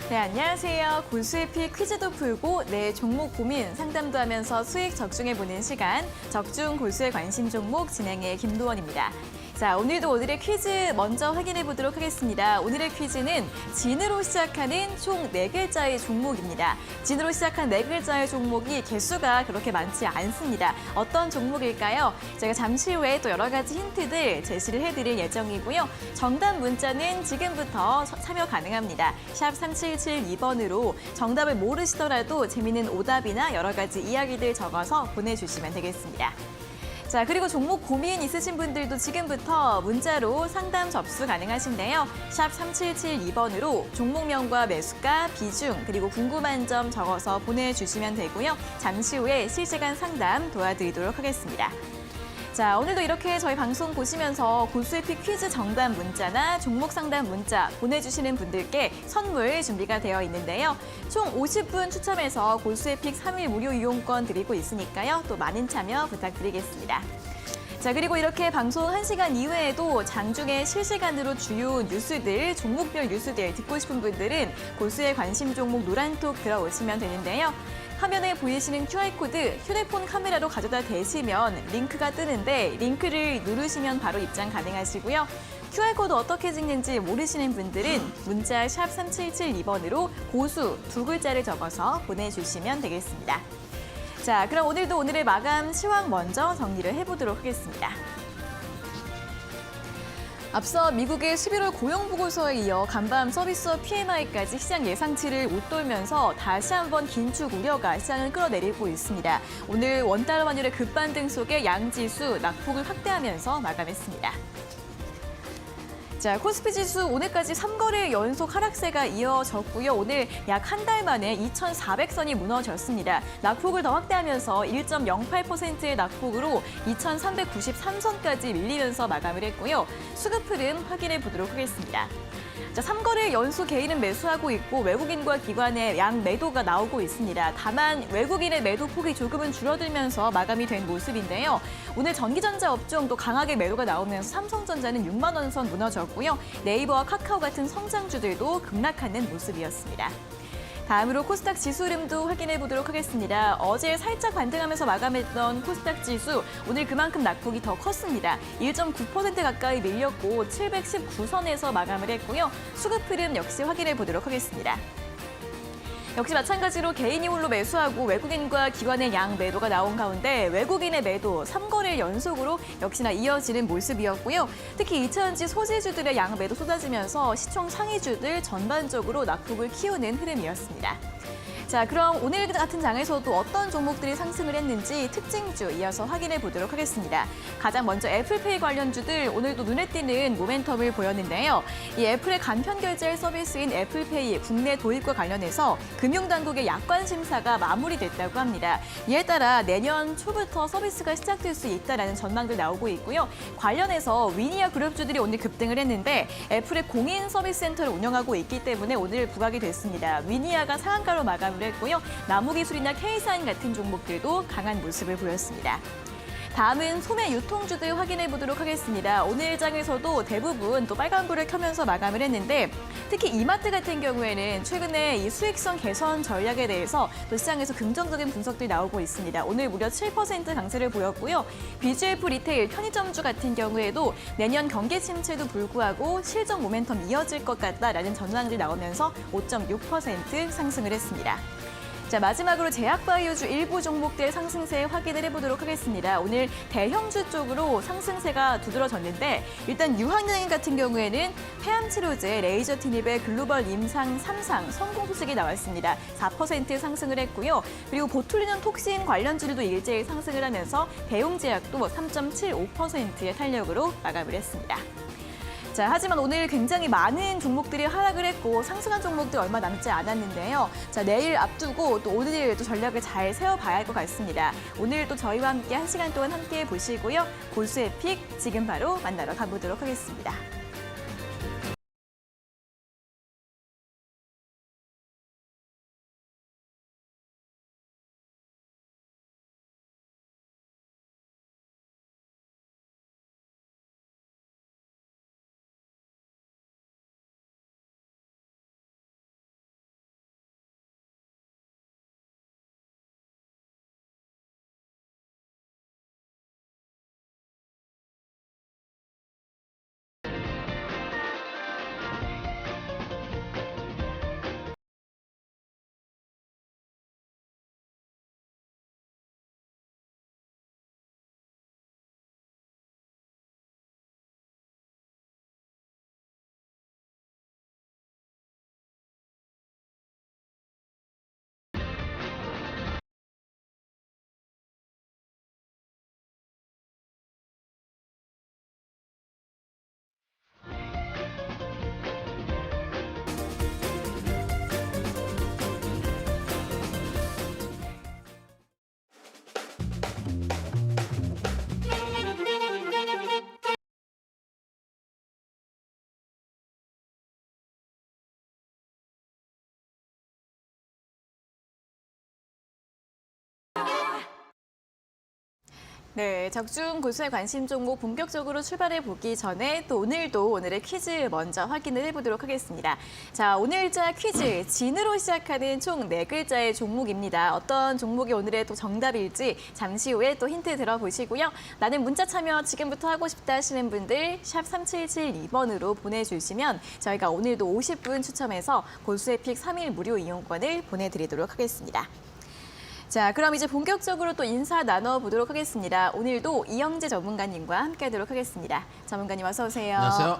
네, 안녕하세요. 고수의 피 퀴즈도 풀고 내 종목 고민 상담도 하면서 수익 적중해보는 시간, 적중 고수의 관심 종목 진행의 김도원입니다. 자, 오늘의 퀴즈 먼저 확인해 보도록 하겠습니다. 오늘의 퀴즈는 진으로 시작하는 총 4글자의 종목입니다. 진으로 시작한 4글자의 종목이 개수가 그렇게 많지 않습니다. 어떤 종목일까요? 제가 잠시 후에 또 여러 가지 힌트들 제시를 해드릴 예정이고요. 정답 문자는 지금부터 참여 가능합니다. 샵 3772번으로 정답을 모르시더라도 재미있는 오답이나 여러 가지 이야기들 적어서 보내주시면 되겠습니다. 자, 그리고 종목 고민 있으신 분들도 지금부터 문자로 상담 접수 가능하신데요. 샵 3772번으로 종목명과 매수가, 비중, 그리고 궁금한 점 적어서 보내주시면 되고요. 잠시 후에 실시간 상담 도와드리도록 하겠습니다. 자, 오늘도 이렇게 저희 방송 보시면서 고수의 피 퀴즈 정답 문자나 종목 상담 문자 보내주시는 분들께 선물 준비가 되어 있는데요. 총 50분 추첨해서 고수의 픽 3일 무료 이용권 드리고 있으니까요. 또 많은 참여 부탁드리겠습니다. 자, 그리고 이렇게 방송 1시간 이외에도 장중에 실시간으로 주요 뉴스들, 종목별 뉴스들 듣고 싶은 분들은 고수의 관심 종목 노란톡 들어오시면 되는데요. 화면에 보이시는 QR코드 휴대폰 카메라로 가져다 대시면 링크가 뜨는데 링크를 누르시면 바로 입장 가능하시고요. QR코드 어떻게 찍는지 모르시는 분들은 문자 샵 3772번으로 고수 2글자를 적어서 보내주시면 되겠습니다. 자, 그럼 오늘의 마감 시황 먼저 정리를 해보도록 하겠습니다. 앞서 미국의 11월 고용보고서에 이어 간밤 서비스업 PMI까지 시장 예상치를 웃돌면서 다시 한번 긴축 우려가 시장을 끌어내리고 있습니다. 오늘 원달러 환율의 급반등 속에 양지수 낙폭을 확대하면서 마감했습니다. 자, 코스피 지수 오늘까지 3거래 연속 하락세가 이어졌고요. 오늘 약 한 달 만에 2,400선이 무너졌습니다. 낙폭을 더 확대하면서 1.08%의 낙폭으로 2,393선까지 밀리면서 마감을 했고요. 수급 흐름 확인해 보도록 하겠습니다. 자, 3거래 연속 개인은 매수하고 있고 외국인과 기관의 양 매도가 나오고 있습니다. 다만 외국인의 매도 폭이 조금은 줄어들면서 마감이 된 모습인데요. 오늘 전기전자 업종도 강하게 매도가 나오면서 삼성전자는 6만 원 선 무너졌고요. 네이버와 카카오 같은 성장주들도 급락하는 모습이었습니다. 다음으로 코스닥 지수 흐름도 확인해 보도록 하겠습니다. 어제 살짝 반등하면서 마감했던 코스닥 지수, 오늘 그만큼 낙폭이 더 컸습니다. 1.9% 가까이 밀렸고 719선에서 마감을 했고요. 수급 흐름 역시 확인해 보도록 하겠습니다. 역시 마찬가지로 개인이 홀로 매수하고 외국인과 기관의 양 매도가 나온 가운데 외국인의 매도 3거래일 연속으로 역시나 이어지는 모습이었고요. 특히 2차전지 소재주들의 양 매도 쏟아지면서 시총 상위주들 전반적으로 낙폭을 키우는 흐름이었습니다. 자, 그럼 오늘 같은 장에서도 어떤 종목들이 상승을 했는지 특징주 이어서 확인해 보도록 하겠습니다. 가장 먼저 애플페이 관련주들 오늘도 눈에 띄는 모멘텀을 보였는데요. 이 애플의 간편 결제 서비스인 애플페이 국내 도입과 관련해서 금융당국의 약관 심사가 마무리됐다고 합니다. 이에 따라 내년 초부터 서비스가 시작될 수 있다는 전망도 나오고 있고요. 관련해서 위니아 그룹주들이 오늘 급등을 했는데 애플의 공인 서비스 센터를 운영하고 있기 때문에 오늘 부각이 됐습니다. 위니아가 상한가로 마감을 했고요. 나무기술이나 K사인 같은 종목들도 강한 모습을 보였습니다. 다음은 소매 유통주들 확인해 보도록 하겠습니다. 오늘 장에서도 대부분 또 빨간불을 켜면서 마감을 했는데 특히 이마트 같은 경우에는 최근에 이 수익성 개선 전략에 대해서 또 시장에서 긍정적인 분석들이 나오고 있습니다. 오늘 무려 7% 강세를 보였고요. BGF 리테일 편의점주 같은 경우에도 내년 경기 침체도 불구하고 실적 모멘텀 이어질 것 같다라는 전망들이 나오면서 5.6% 상승을 했습니다. 자, 마지막으로 제약바이오주 일부 종목들 상승세 확인을 해보도록 하겠습니다. 오늘 대형주 쪽으로 상승세가 두드러졌는데 일단 유한양행 같은 경우에는 폐암치료제 레이저 티닙의 글로벌 임상 3상 성공 소식이 나왔습니다. 4% 상승을 했고요. 그리고 보툴리눔 톡신 관련주들도 일제히 상승을 하면서 대웅제약도 3.75%의 탄력으로 마감을 했습니다. 자, 하지만 오늘 굉장히 많은 종목들이 하락을 했고 상승한 종목들 얼마 남지 않았는데요. 자, 내일 앞두고 또 오늘 또 전략을 잘 세워봐야 할 것 같습니다. 오늘 또 저희와 함께 1시간 동안 함께 보시고요. 고수의 픽 지금 바로 만나러 가보도록 하겠습니다. 네, 적중 고수의 관심 종목 본격적으로 출발해 보기 전에 또 오늘도 오늘의 퀴즈 먼저 확인을 해보도록 하겠습니다. 자, 오늘자 퀴즈 진으로 시작하는 총 4글자의 종목입니다. 어떤 종목이 오늘의 또 정답일지 잠시 후에 또 힌트 들어보시고요. 나는 문자 참여 지금부터 하고 싶다 하시는 분들 샵 3772번으로 보내주시면 저희가 오늘도 50분 추첨해서 고수의 픽 3일 무료 이용권을 보내드리도록 하겠습니다. 자, 그럼 이제 본격적으로 또 인사 나눠보도록 하겠습니다. 오늘도 이영재 전문가님과 함께하도록 하겠습니다. 전문가님 어서 오세요. 안녕하세요.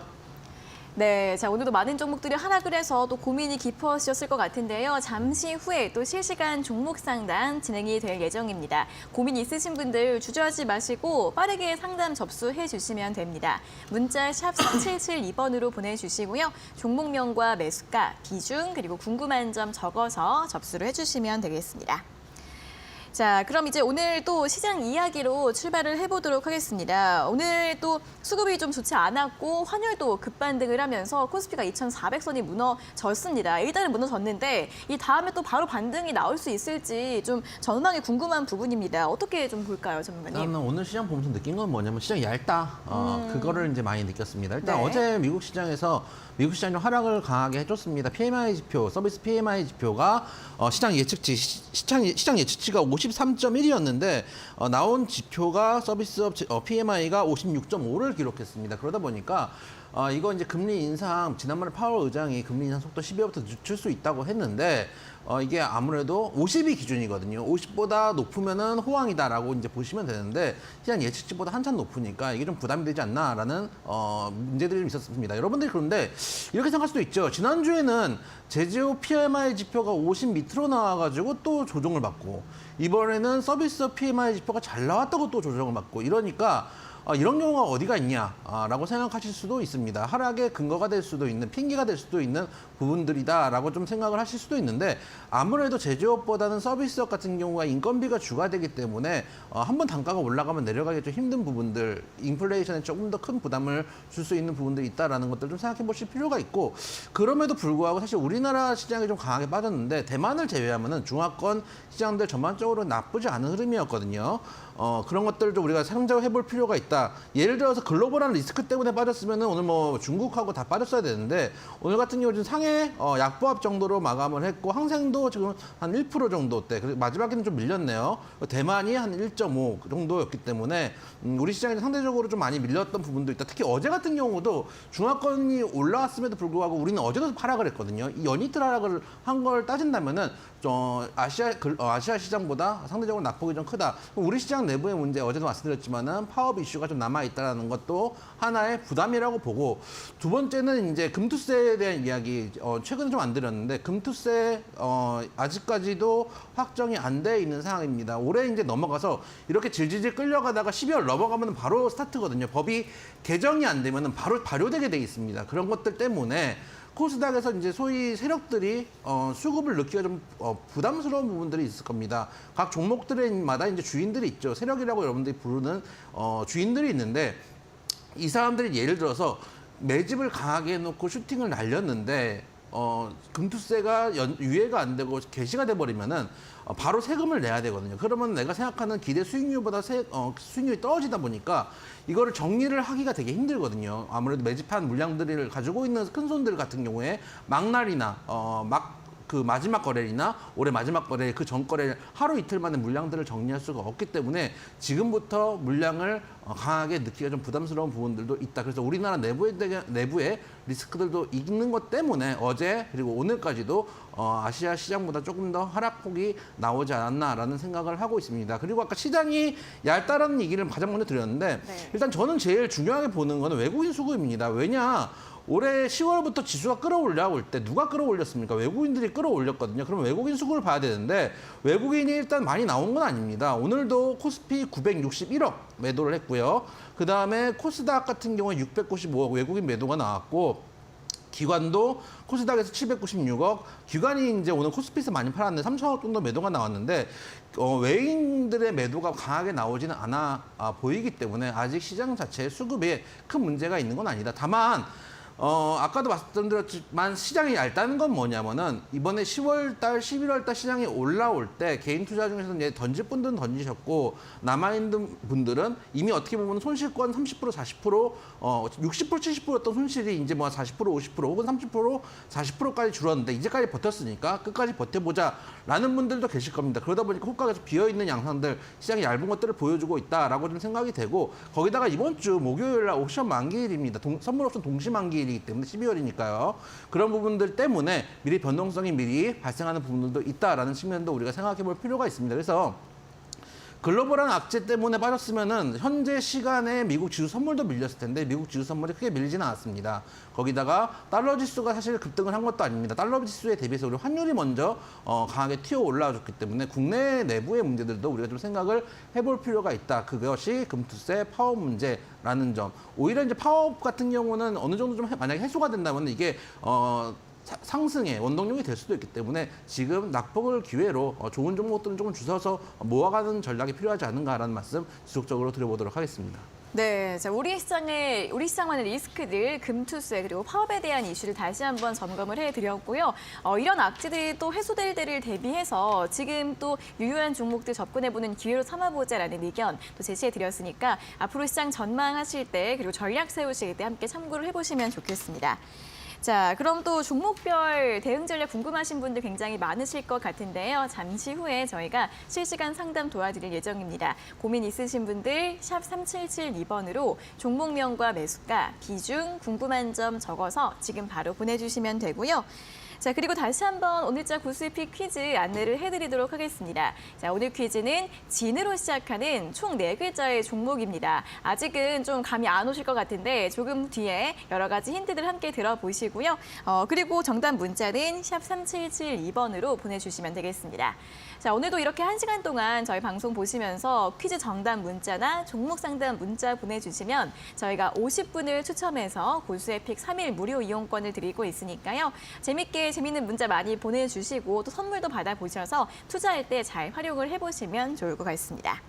네, 자 오늘도 많은 종목들이 하락을 해서 또 고민이 깊어지셨을 것 같은데요. 잠시 후에 또 실시간 종목 상담 진행이 될 예정입니다. 고민 있으신 분들 주저하지 마시고 빠르게 상담 접수해 주시면 됩니다. 문자 샵 3772번으로 보내주시고요. 종목명과 매수가, 비중, 그리고 궁금한 점 적어서 접수를 해주시면 되겠습니다. 자, 그럼 이제 오늘 또 시장 이야기로 출발을 해보도록 하겠습니다. 오늘 또 수급이 좀 좋지 않았고 환율도 급반등을 하면서 코스피가 2,400선이 무너졌습니다. 일단은 무너졌는데 이 다음에 또 바로 반등이 나올 수 있을지 좀 전망이 궁금한 부분입니다. 어떻게 좀 볼까요, 전문가님? 저는 오늘 시장 보면서 느낀 건 뭐냐면 시장이 얇다. 그거를 이제 많이 느꼈습니다. 일단 네. 어제 미국 시장이 좀 하락을 강하게 해줬습니다. PMI 지표, 서비스 PMI 지표가 시장 예측치가 53.1이었는데 나온 지표가 서비스업 PMI가 56.5를 기록했습니다. 그러다 보니까 이거 이제 금리 인상, 지난번에 파월 의장이 금리 인상 속도 12월부터 늦출 수 있다고 했는데 이게 아무래도 50이 기준이거든요. 50보다 높으면은 호황이다라고 이제 보시면 되는데 시장 예측치보다 한참 높으니까 이게 좀 부담이 되지 않나라는 문제들이 좀 있었습니다. 여러분들이 그런데 이렇게 생각할 수도 있죠. 지난주에는 제조업 PMI 지표가 50 밑으로 나와가지고 또 조정을 받고 이번에는 서비스 PMI 지표가 잘 나왔다고 또 조정을 받고 이러니까 이런 경우가 어디가 있냐라고 생각하실 수도 있습니다. 하락의 근거가 될 수도 있는, 핑계가 될 수도 있는 부분들이다라고 좀 생각을 하실 수도 있는데 아무래도 제조업보다는 서비스업 같은 경우가 인건비가 주가 되기 때문에 한번 단가가 올라가면 내려가기 좀 힘든 부분들, 인플레이션에 조금 더 큰 부담을 줄 수 있는 부분들이 있다라는 것들 좀 생각해 보실 필요가 있고 그럼에도 불구하고 사실 우리나라 시장이 좀 강하게 빠졌는데 대만을 제외하면은 중화권 시장들 전반적으로 나쁘지 않은 흐름이었거든요. 그런 것들을 좀 우리가 생각해 볼 필요가 있다. 예를 들어서 글로벌한 리스크 때문에 빠졌으면 오늘 뭐 중국하고 다 빠졌어야 되는데 오늘 같은 경우는 상해 약보합 정도로 마감을 했고 항생도 지금 한 1% 정도대. 그리고 마지막에는 좀 밀렸네요. 대만이 한 1.5 정도였기 때문에 우리 시장이 상대적으로 좀 많이 밀렸던 부분도 있다. 특히 어제 같은 경우도 중화권이 올라왔음에도 불구하고 우리는 어제도 하락을 했거든요. 이 연이틀 하락을 한 걸 따진다면은 아시아 시장보다 상대적으로 낙폭이 좀 크다. 우리 시장 내부의 문제 어제도 말씀드렸지만은 파업 이슈가 좀 남아 있다는 것도 하나의 부담이라고 보고 두 번째는 이제 금투세에 대한 이야기 최근에 좀 안 드렸는데 금투세 아직까지도 확정이 안 돼 있는 상황입니다. 올해 이제 넘어가서 이렇게 질질질 끌려가다가 12월 넘어가면 바로 스타트거든요. 법이 개정이 안 되면은 바로 발효되게 돼 있습니다. 그런 것들 때문에 코스닥에서 이제 소위 세력들이 수급을 넣기가 좀 부담스러운 부분들이 있을 겁니다. 각 종목들마다 이제 주인들이 있죠. 세력이라고 여러분들이 부르는 주인들이 있는데 이 사람들이 예를 들어서 매집을 강하게 해놓고 슈팅을 날렸는데 금투세가 유예가 안 되고 개시가 돼버리면은 바로 세금을 내야 되거든요. 그러면 내가 생각하는 기대 수익률보다 수익률이 떨어지다 보니까 이거를 정리를 하기가 되게 힘들거든요. 아무래도 매집한 물량들을 가지고 있는 큰 손들 같은 경우에 막날이나 그 마지막 거래일이나 올해 마지막 거래 그 전 거래일 하루 이틀 만에 물량들을 정리할 수가 없기 때문에 지금부터 물량을 강하게 넣기가 좀 부담스러운 부분들도 있다. 그래서 우리나라 내부의 리스크들도 있는 것 때문에 어제 그리고 오늘까지도 아시아 시장보다 조금 더 하락폭이 나오지 않았나라는 생각을 하고 있습니다. 그리고 아까 시장이 얇다라는 얘기를 가장 먼저 드렸는데 네. 일단 저는 제일 중요하게 보는 거는 외국인 수급입니다. 왜냐? 올해 10월부터 지수가 끌어올라올 때 누가 끌어올렸습니까? 외국인들이 끌어올렸거든요. 그럼 외국인 수급을 봐야 되는데 외국인이 일단 많이 나온 건 아닙니다. 오늘도 코스피 961억 매도를 했고요. 그다음에 코스닥 같은 경우에 695억 외국인 매도가 나왔고 기관도 코스닥에서 796억, 기관이 이제 오늘 코스피에서 많이 팔았는데 3천억 정도 매도가 나왔는데 외인들의 매도가 강하게 나오지는 않아 보이기 때문에 아직 시장 자체의 수급에 큰 문제가 있는 건 아니다. 다만 아까도 말씀드렸지만 시장이 얇다는 건 뭐냐면은 이번에 10월 달, 11월 달 시장이 올라올 때 개인 투자 중에서 이제 던질 분들은 던지셨고 남아있는 분들은 이미 어떻게 보면 손실권 30%, 40%, 60%, 70%였던 손실이 이제 뭐 40%, 50% 혹은 30%, 40%까지 줄었는데 이제까지 버텼으니까 끝까지 버텨보자라는 분들도 계실 겁니다. 그러다 보니까 호가에서 비어있는 양상들, 시장이 얇은 것들을 보여주고 있다라고 좀 생각이 되고 거기다가 이번 주 목요일 날 옵션 만기일입니다. 선물 옵션 동시 만기일 이기 때문에 12월이니까요. 그런 부분들 때문에 미리 변동성이 미리 발생하는 부분들도 있다라는 측면도 우리가 생각해 볼 필요가 있습니다. 그래서 글로벌한 악재 때문에 빠졌으면은 현재 시간에 미국 지수 선물도 밀렸을 텐데 미국 지수 선물이 크게 밀리지는 않았습니다. 거기다가 달러 지수가 사실 급등을 한 것도 아닙니다. 달러 지수에 대비해서 우리 환율이 먼저 강하게 튀어 올라와줬기 때문에 국내 내부의 문제들도 우리가 좀 생각을 해볼 필요가 있다. 그것이 금투세 파업 문제라는 점. 오히려 이제 파업 같은 경우는 어느 정도 좀 만약에 해소가 된다면 이게 상승의 원동력이 될 수도 있기 때문에 지금 낙폭을 기회로 좋은 종목들은 조금 주워서 모아가는 전략이 필요하지 않은가라는 말씀 지속적으로 드려보도록 하겠습니다. 네, 자, 우리 시장만의 리스크들, 금투세 그리고 파업에 대한 이슈를 다시 한번 점검을 해드렸고요. 이런 악재들이 또 해소될 때를 대비해서 지금 또 유효한 종목들 접근해보는 기회로 삼아보자라는 의견 또 제시해드렸으니까 앞으로 시장 전망하실 때 그리고 전략 세우실 때 함께 참고를 해보시면 좋겠습니다. 자, 그럼 또 종목별 대응 전략 궁금하신 분들 굉장히 많으실 것 같은데요. 잠시 후에 저희가 실시간 상담 도와드릴 예정입니다. 고민 있으신 분들 샵 3772번으로 종목명과 매수가, 비중, 궁금한 점 적어서 지금 바로 보내주시면 되고요. 자, 그리고 다시 한번 오늘자 구스피 퀴즈 안내를 해드리도록 하겠습니다. 자, 오늘 퀴즈는 진으로 시작하는 총 4글자의 종목입니다. 아직은 좀 감이 안 오실 것 같은데 조금 뒤에 여러 가지 힌트들 함께 들어보시고요. 그리고 정답 문자는 샵 3772번으로 보내주시면 되겠습니다. 자, 오늘도 이렇게 1시간 동안 저희 방송 보시면서 퀴즈 정답 문자나 종목 상담 문자 보내주시면 저희가 50분을 추첨해서 고수에픽 3일 무료 이용권을 드리고 있으니까요. 재밌는 문자 많이 보내주시고 또 선물도 받아보셔서 투자할 때 잘 활용을 해보시면 좋을 것 같습니다.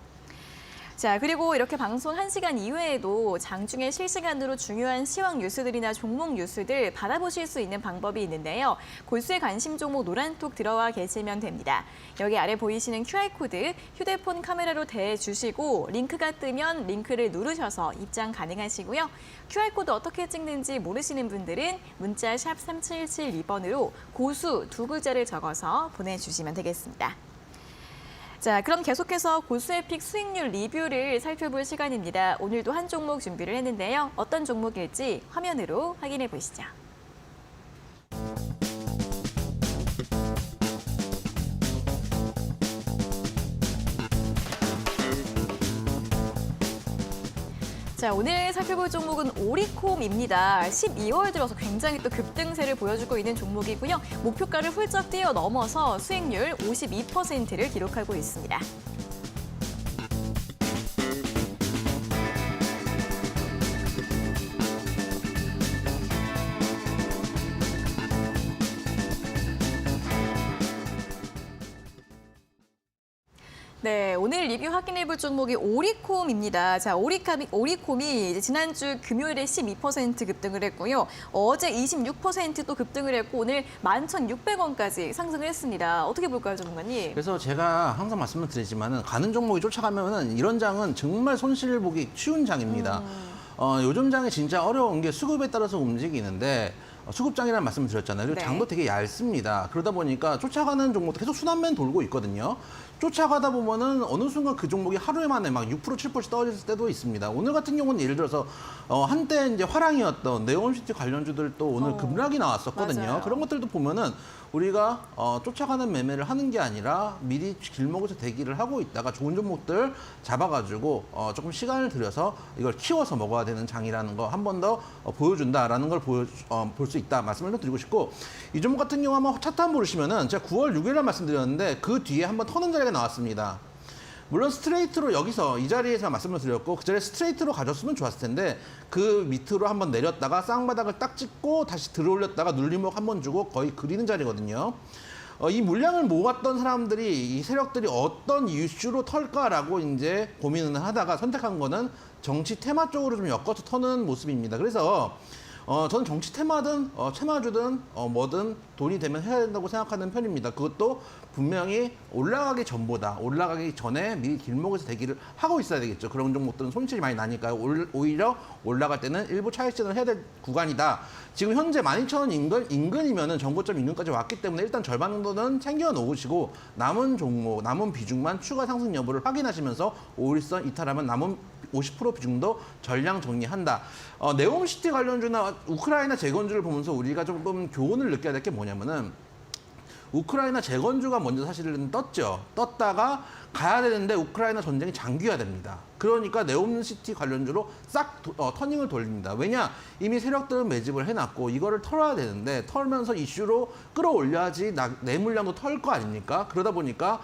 자, 그리고 이렇게 방송 1시간 이후에도 장중에 실시간으로 중요한 시황 뉴스들이나 종목 뉴스들 받아보실 수 있는 방법이 있는데요. 골수의 관심 종목 노란톡 들어와 계시면 됩니다. 여기 아래 보이시는 QR코드 휴대폰 카메라로 대주시고 링크가 뜨면 링크를 누르셔서 입장 가능하시고요. QR코드 어떻게 찍는지 모르시는 분들은 문자 샵 3772번으로 고수 2글자를 적어서 보내주시면 되겠습니다. 자, 그럼 계속해서 고수에픽 수익률 리뷰를 살펴볼 시간입니다. 오늘도 한 종목 준비를 했는데요. 어떤 종목일지 화면으로 확인해 보시죠. 자, 오늘 살펴볼 종목은 오리콤입니다. 12월 들어서 굉장히 또 급등세를 보여주고 있는 종목이고요. 목표가를 훌쩍 뛰어넘어서 수익률 52%를 기록하고 있습니다. 네, 오늘 리뷰 확인해볼 종목이 오리콤입니다. 자, 오리콤이 이제 지난주 금요일에 12% 급등을 했고요. 어제 26% 또 급등을 했고 오늘 11,600원까지 상승을 했습니다. 어떻게 볼까요, 전문가님? 그래서 제가 항상 말씀을 드리지만은 가는 종목이 쫓아가면은 이런 장은 정말 손실을 보기 쉬운 장입니다. 요즘 장이 진짜 어려운 게 수급에 따라서 움직이는데 수급장이라는 말씀을 드렸잖아요. 그리고 네. 장도 되게 얇습니다. 그러다 보니까 쫓아가는 종목도 계속 순환맨 돌고 있거든요. 쫓아가다 보면은 어느 순간 그 종목이 하루에 만에 막 6%, 7%씩 떨어질 때도 있습니다. 오늘 같은 경우는 예를 들어서 한때 이제 화랑이었던 네온시티 관련주들 또 오늘 급락이 나왔었거든요. 맞아요. 그런 것들도 보면은 우리가 쫓아가는 매매를 하는 게 아니라 미리 길목에서 대기를 하고 있다가 좋은 종목들 잡아가지고 조금 시간을 들여서 이걸 키워서 먹어야 되는 장이라는 거 한 번 더 보여준다라는 걸 볼 수 있다 말씀을 좀 드리고 싶고 이 종목 같은 경우 한번 차트 한번 보시면은 제가 9월 6일에 말씀드렸는데 그 뒤에 한번 터는 자리가 나왔습니다. 물론 스트레이트로 여기서 이 자리에서 말씀을 드렸고 그 자리에 스트레이트로 가졌으면 좋았을 텐데 그 밑으로 한번 내렸다가 쌍바닥을 딱 찍고 다시 들어올렸다가 눌림목 한번 주고 거의 그리는 자리거든요. 이 물량을 모았던 사람들이 이 세력들이 어떤 이슈로 털까라고 이제 고민을 하다가 선택한 거는 정치 테마 쪽으로 좀 엮어서 터는 모습입니다. 그래서 저는 정치 테마든 테마주든 뭐든 돈이 되면 해야 된다고 생각하는 편입니다. 그것도 분명히 올라가기 전보다 올라가기 전에 미리 길목에서 대기를 하고 있어야 되겠죠. 그런 종목들은 손실이 많이 나니까요. 오히려 올라갈 때는 일부 차익실현을 해야 될 구간이다. 지금 현재 12,000원 인근이면은 정고점 인근까지 왔기 때문에 일단 절반 정도는 챙겨 놓으시고 남은 종목, 남은 비중만 추가 상승 여부를 확인하시면서 5일선 이탈하면 남은 50% 비중도 전량 정리한다. 네옴시티 관련주나 우크라이나 재건주를 보면서 우리가 조금 교훈을 느껴야 될 게 뭐냐면은 우크라이나 재건주가 먼저 사실은 떴죠. 떴다가 가야 되는데 우크라이나 전쟁이 장기화됩니다. 그러니까 네옴시티 관련주로 싹 터닝을 돌립니다. 왜냐? 이미 세력들은 매집을 해놨고 이거를 털어야 되는데 털면서 이슈로 끌어올려야지 내 물량도 털 거 아닙니까? 그러다 보니까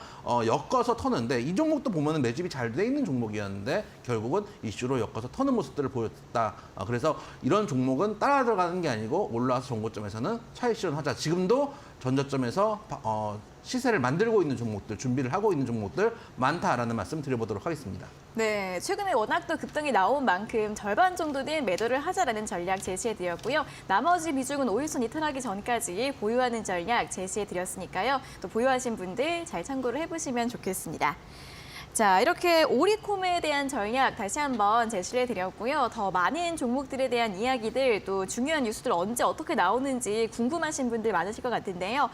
엮어서 터는데 이 종목도 보면은 매집이 잘 돼 있는 종목이었는데 결국은 이슈로 엮어서 터는 모습들을 보였다. 그래서 이런 종목은 따라 들어가는 게 아니고 올라와서 정고점에서는 차익 실현하자. 지금도 전저점에서 시세를 만들고 있는 종목들, 준비를 하고 있는 종목들 많다라는 말씀 드려보도록 하겠습니다. 네, 최근에 워낙 또 급등이 나온 만큼 절반 정도는 매도를 하자라는 전략 제시해드렸고요. 나머지 비중은 5일선 이탈하기 전까지 보유하는 전략 제시해드렸으니까요. 또 보유하신 분들 잘 참고를 해보시면 좋겠습니다. 자, 이렇게 오리콤에 대한 전략 다시 한번 제시를 해드렸고요. 더 많은 종목들에 대한 이야기들, 또 중요한 뉴스들 언제 어떻게 나오는지 궁금하신 분들 많으실 것 같은데요.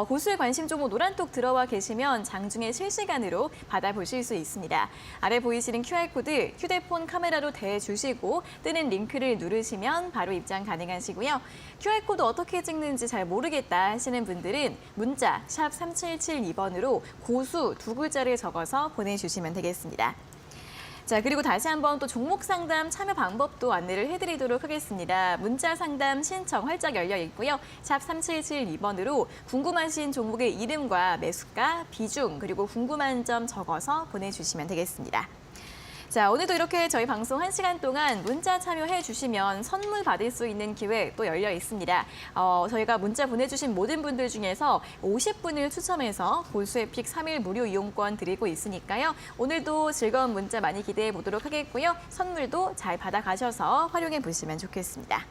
고수의 관심 종목 노란톡 들어와 계시면 장중에 실시간으로 받아보실 수 있습니다. 아래 보이시는 QR코드 휴대폰 카메라로 대주시고 뜨는 링크를 누르시면 바로 입장 가능하시고요. QR코드 어떻게 찍는지 잘 모르겠다 하시는 분들은 문자 샵 3772번으로 고수 두 글자를 적어서 보내주시면 되겠습니다. 자, 그리고 다시 한번 또 종목 상담 참여 방법도 안내를 해드리도록 하겠습니다. 문자 상담 신청 활짝 열려 있고요. 샵 3772번으로 궁금하신 종목의 이름과 매수가, 비중, 그리고 궁금한 점 적어서 보내주시면 되겠습니다. 자, 오늘도 이렇게 저희 방송 1시간 동안 문자 참여해 주시면 선물 받을 수 있는 기회 또 열려 있습니다. 저희가 문자 보내주신 모든 분들 중에서 50분을 추첨해서 골수의 픽 3일 무료 이용권 드리고 있으니까요. 오늘도 즐거운 문자 많이 기대해 보도록 하겠고요. 선물도 잘 받아가셔서 활용해 보시면 좋겠습니다.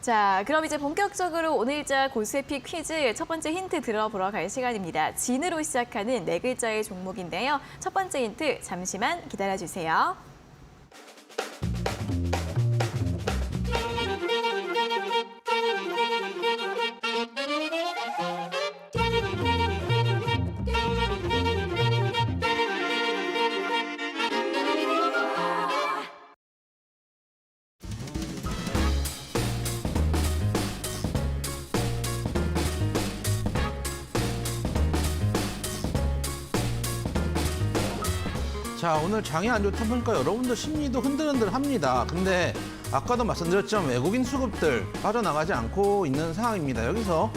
자, 그럼 이제 본격적으로 오늘자 고수의 픽 퀴즈 첫 번째 힌트 들어보러 갈 시간입니다. 진으로 시작하는 네 글자의 종목인데요. 첫 번째 힌트 잠시만 기다려주세요. 자, 오늘 장이 안 좋다 보니까 여러분들 심리도 흔들흔들합니다. 근데 아까도 말씀드렸지만 외국인 수급들 빠져나가지 않고 있는 상황입니다. 여기서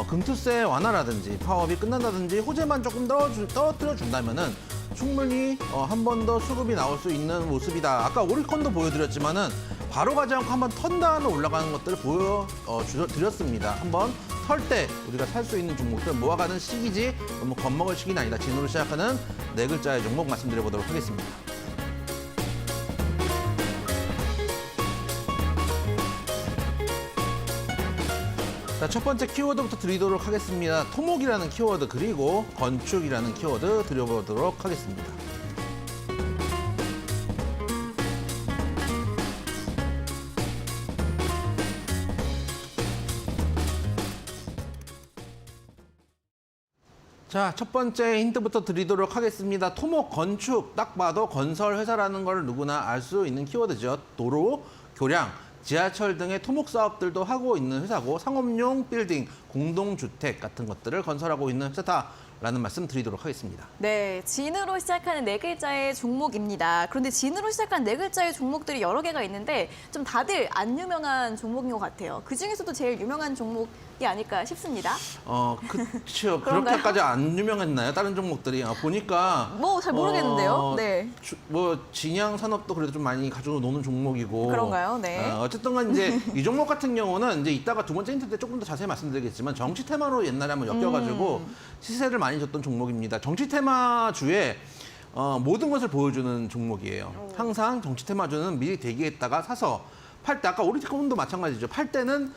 금투세 완화라든지 파업이 끝난다든지 호재만 조금 떨어뜨려 준다면은 충분히 한 번 더 수급이 나올 수 있는 모습이다. 아까 오리콘도 보여드렸지만은 바로 가지 않고 한번 턴 다음에 올라가는 것들을 보여드렸습니다. 한번 설 때 우리가 살 수 있는 종목들 모아가는 시기지 너무 겁먹을 시기는 아니다. 진으로 시작하는 네 글자의 종목 말씀드려보도록 하겠습니다. 자, 첫 번째 키워드부터 드리도록 하겠습니다. 토목이라는 키워드 그리고 건축이라는 키워드 드려보도록 하겠습니다. 자, 첫 번째 힌트부터 드리도록 하겠습니다. 토목, 건축, 딱 봐도 건설 회사라는 걸 누구나 알 수 있는 키워드죠. 도로, 교량, 지하철 등의 토목 사업들도 하고 있는 회사고 상업용 빌딩, 공동주택 같은 것들을 건설하고 있는 회사다라는 말씀 드리도록 하겠습니다. 네, 진으로 시작하는 네 글자의 종목입니다. 그런데 진으로 시작한 네 글자의 종목들이 여러 개가 있는데 좀 다들 안 유명한 종목인 것 같아요. 그중에서도 제일 유명한 종목이 아닐까 싶습니다. 그렇죠. 그런가요? 그렇게까지 안 유명했나요? 다른 종목들이 보니까 뭐 잘 모르겠는데요. 네. 진양 산업도 그래도 좀 많이 가지고 노는 종목이고. 그런가요? 네. 어쨌든 간 이제 이 종목 같은 경우는 이제 이따가 두 번째 힌트 때 조금 더 자세히 말씀드리겠지만 정치 테마로 옛날에 한번 엮여가지고 시세를 많이 줬던 종목입니다. 정치 테마주에 모든 것을 보여주는 종목이에요. 항상 정치 테마주는 미리 대기했다가 사서 팔 때 아까 오리테크도 마찬가지죠. 팔 때는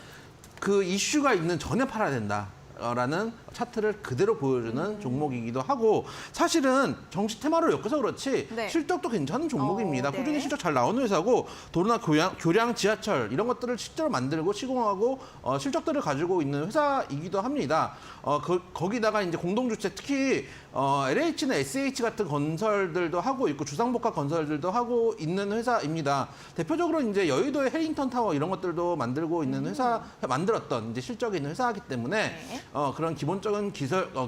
그 이슈가 있는 전에 팔아야 된다. 라는 차트를 그대로 보여주는 종목이기도 하고 사실은 정시 테마로 엮여서 그렇지 네. 실적도 괜찮은 종목입니다. 네. 꾸준히 실적 잘 나오는 회사고 도로나 교량, 지하철 이런 것들을 실제로 만들고 시공하고 실적들을 가지고 있는 회사이기도 합니다. 거기다가 이제 공동주체 특히 LH나 SH 같은 건설들도 하고 있고 주상복합 건설들도 하고 있는 회사입니다. 대표적으로 이제 여의도의 해링턴 타워 이런 것들도 만들고 있는 만들었던 이제 실적이 있는 회사이기 때문에 네. 그런 기본적인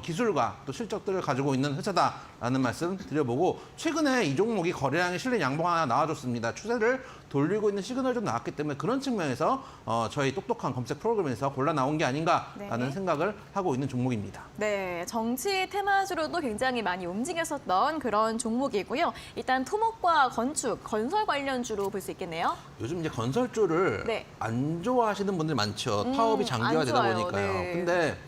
기술과 또 실적들을 가지고 있는 회사다라는 말씀 드려보고 최근에 이 종목이 거래량의 실내 양봉 하나 나와줬습니다. 추세를 돌리고 있는 시그널 좀 나왔기 때문에 그런 측면에서 저희 똑똑한 검색 프로그램에서 골라 나온 게 아닌가라는 네. 생각을 하고 있는 종목입니다. 네, 정치 테마주로도 굉장히 많이 움직였었던 그런 종목이고요. 일단 토목과 건축, 건설 관련주로 볼 수 있겠네요. 요즘 이제 건설주를 네. 안 좋아하시는 분들이 많죠. 파업이 장기화되다 안 좋아요. 보니까요. 네. 근데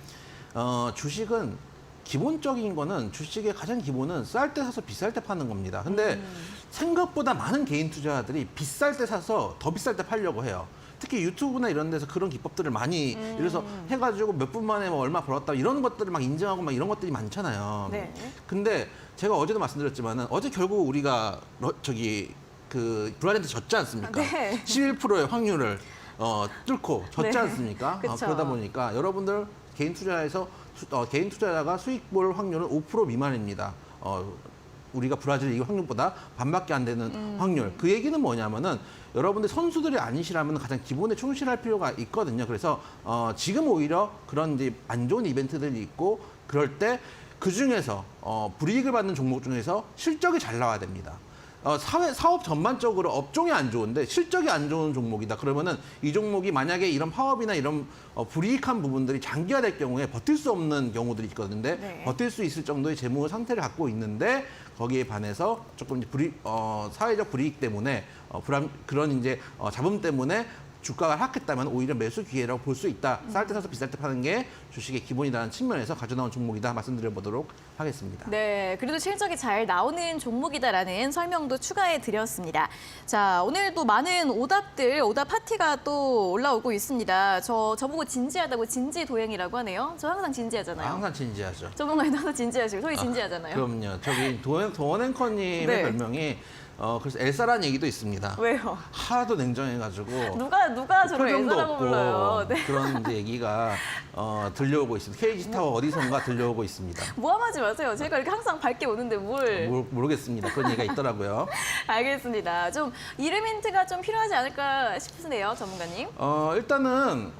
주식은 기본적인 거는 주식의 가장 기본은 쌀 때 사서 비쌀 때 파는 겁니다. 근데 생각보다 많은 개인 투자자들이 비쌀 때 사서 더 비쌀 때 팔려고 해요. 특히 유튜브나 이런 데서 그런 기법들을 많이 이래서 해가지고 몇 분 만에 뭐 얼마 벌었다 이런 것들을 막 인증하고 막 이런 것들이 많잖아요. 네. 근데 제가 어제도 말씀드렸지만은 어제 결국 우리가 브라질한테 졌지 않습니까? 네. 11%의 확률을 뚫고 졌지 네. 않습니까? 그쵸. 그러다 보니까 여러분들 개인 투자자가 수익 볼 확률은 5% 미만입니다. 우리가 브라질 이길 확률보다 반밖에 안 되는 확률. 그 얘기는 뭐냐면은 여러분들 선수들이 아니시라면 가장 기본에 충실할 필요가 있거든요. 그래서 지금 오히려 그런 이제 안 좋은 이벤트들이 있고 그럴 때 그 중에서 불이익을 받는 종목 중에서 실적이 잘 나와야 됩니다. 사업 전반적으로 업종이 안 좋은데 실적이 안 좋은 종목이다. 그러면은 이 종목이 만약에 이런 파업이나 이런 불이익한 부분들이 장기화될 경우에 버틸 수 없는 경우들이 있거든요. 네. 버틸 수 있을 정도의 재무 상태를 갖고 있는데 거기에 반해서 조금 이제 사회적 불이익 때문에 그런 이제 잡음 때문에 주가가 하락했다면 오히려 매수 기회라고 볼 수 있다. 쌀 때 사서 비쌀 때 파는 게 주식의 기본이라는 측면에서 가져나온 종목이다 말씀드려보도록 하겠습니다. 네, 그래도 실적이 잘 나오는 종목이다라는 설명도 추가해 드렸습니다. 자, 오늘도 많은 오답 파티가 또 올라오고 있습니다. 저보고 진지하다고 진지도행이라고 하네요. 저 항상 진지하잖아요. 항상 진지하죠. 저번에도 항상 진지하시고 저희 진지하잖아요. 그럼요. 저기 도원 앵커님의 네. 별명이 그래서 엘사라는 얘기도 있습니다. 왜요? 하도 냉정해가지고 누가 저를 표정도 엘사라고 없고 불러요? 네. 그런 이제 얘기가 들려오고 있습니다. KG 타워 어디선가 들려오고 있습니다. 모함하지 마세요. 제가 이렇게 항상 밝게 오는데 뭘. 모르겠습니다. 그런 얘기가 있더라고요. 알겠습니다. 좀 이름 힌트가 좀 필요하지 않을까 싶으세요, 전문가님? 일단은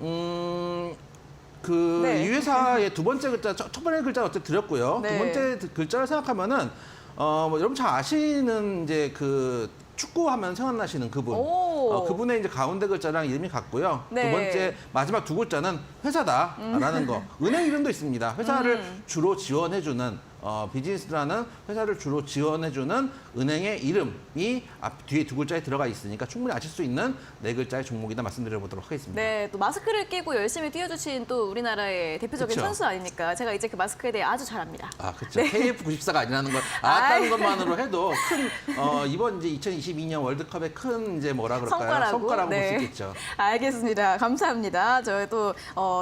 네. 이 회사의 두 번째 글자, 첫 번째 글자는 어쨌든 드렸고요. 네. 두 번째 글자를 생각하면은 여러분 잘 아시는 이제 그 축구하면 생각나시는 그분. 오. 그분의 이제 가운데 글자랑 이름이 같고요. 네. 두 번째 마지막 두 글자는 회사다라는 거. 은행 이름도 있습니다. 회사를 주로 지원해주는 비즈니스라는 회사를 주로 지원해주는 은행의 이름이 뒤에 두 글자에 들어가 있으니까 충분히 아실 수 있는 네 글자의 종목이다 말씀드려보도록 하겠습니다. 네, 또 마스크를 끼고 열심히 뛰어주신 또 우리나라의 대표적인 그쵸. 선수 아닙니까? 제가 이제 그 마스크에 대해 아주 잘 압니다. 그렇죠. 네. KF94가 아니라는 걸 알았다는 것만으로 해도 큰 이번 이제 2022년 월드컵의 큰 이제 뭐라 그럴까요? 성과라고 볼 수 있겠죠. 알겠습니다. 감사합니다. 저희도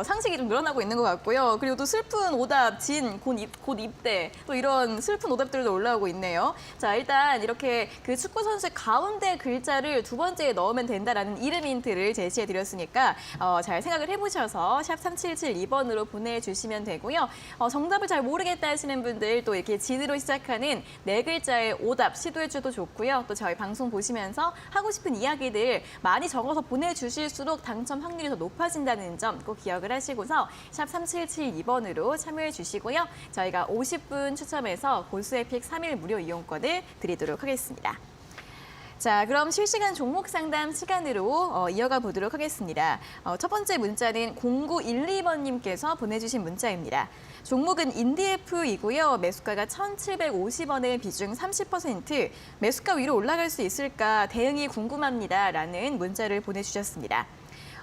상식이 좀 늘어나고 있는 것 같고요. 그리고 또 슬픈 오답, 곧 입대, 또 이런 슬픈 오답들도 올라오고 있네요. 자, 일단 이렇게 그 축구 선수의 가운데 글자를 두 번째에 넣으면 된다라는 이름 힌트를 제시해 드렸으니까 잘 생각을 해보셔서 샵 3772번으로 보내주시면 되고요. 정답을 잘 모르겠다 하시는 분들 또 이렇게 진으로 시작하는 네 글자의 오답 시도해 주셔도 좋고요. 또 저희 방송 보시면서 하고 싶은 이야기들 많이 적어서 보내주실수록 당첨 확률이 더 높아진다는 점 꼭 기억을 하시고서 샵 3772번으로 참여해 주시고요. 저희가 50분 추첨해서 고수의 픽 3일 무료 이용권을 드리도록 하겠습니다. 자, 그럼 실시간 종목 상담 시간으로 이어가 보도록 하겠습니다. 첫 번째 문자는 0912번님께서 보내주신 문자입니다. 종목은 인디에프이고요. 매수가가 1,750원을 비중 30%, 매수가 위로 올라갈 수 있을까 대응이 궁금합니다. 라는 문자를 보내주셨습니다.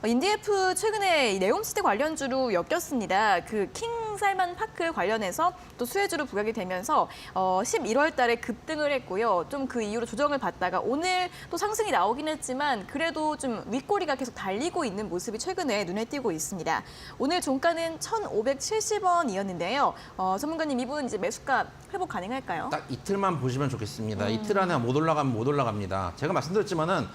인디에프 최근에 네옴시대 관련주로 엮였습니다. 그 킹 상살만 파크 관련해서 또 수혜주로 부각이 되면서 11월 달에 급등을 했고요. 좀 그 이후로 조정을 받다가 오늘 또 상승이 나오긴 했지만 그래도 좀 윗꼬리가 계속 달리고 있는 모습이 최근에 눈에 띄고 있습니다. 오늘 종가는 1,570원이었는데요. 전문가님, 이분 이제 매수가 회복 가능할까요? 딱 이틀만 보시면 좋겠습니다. 이틀 안에 못 올라가면 못 올라갑니다. 제가 말씀드렸지만은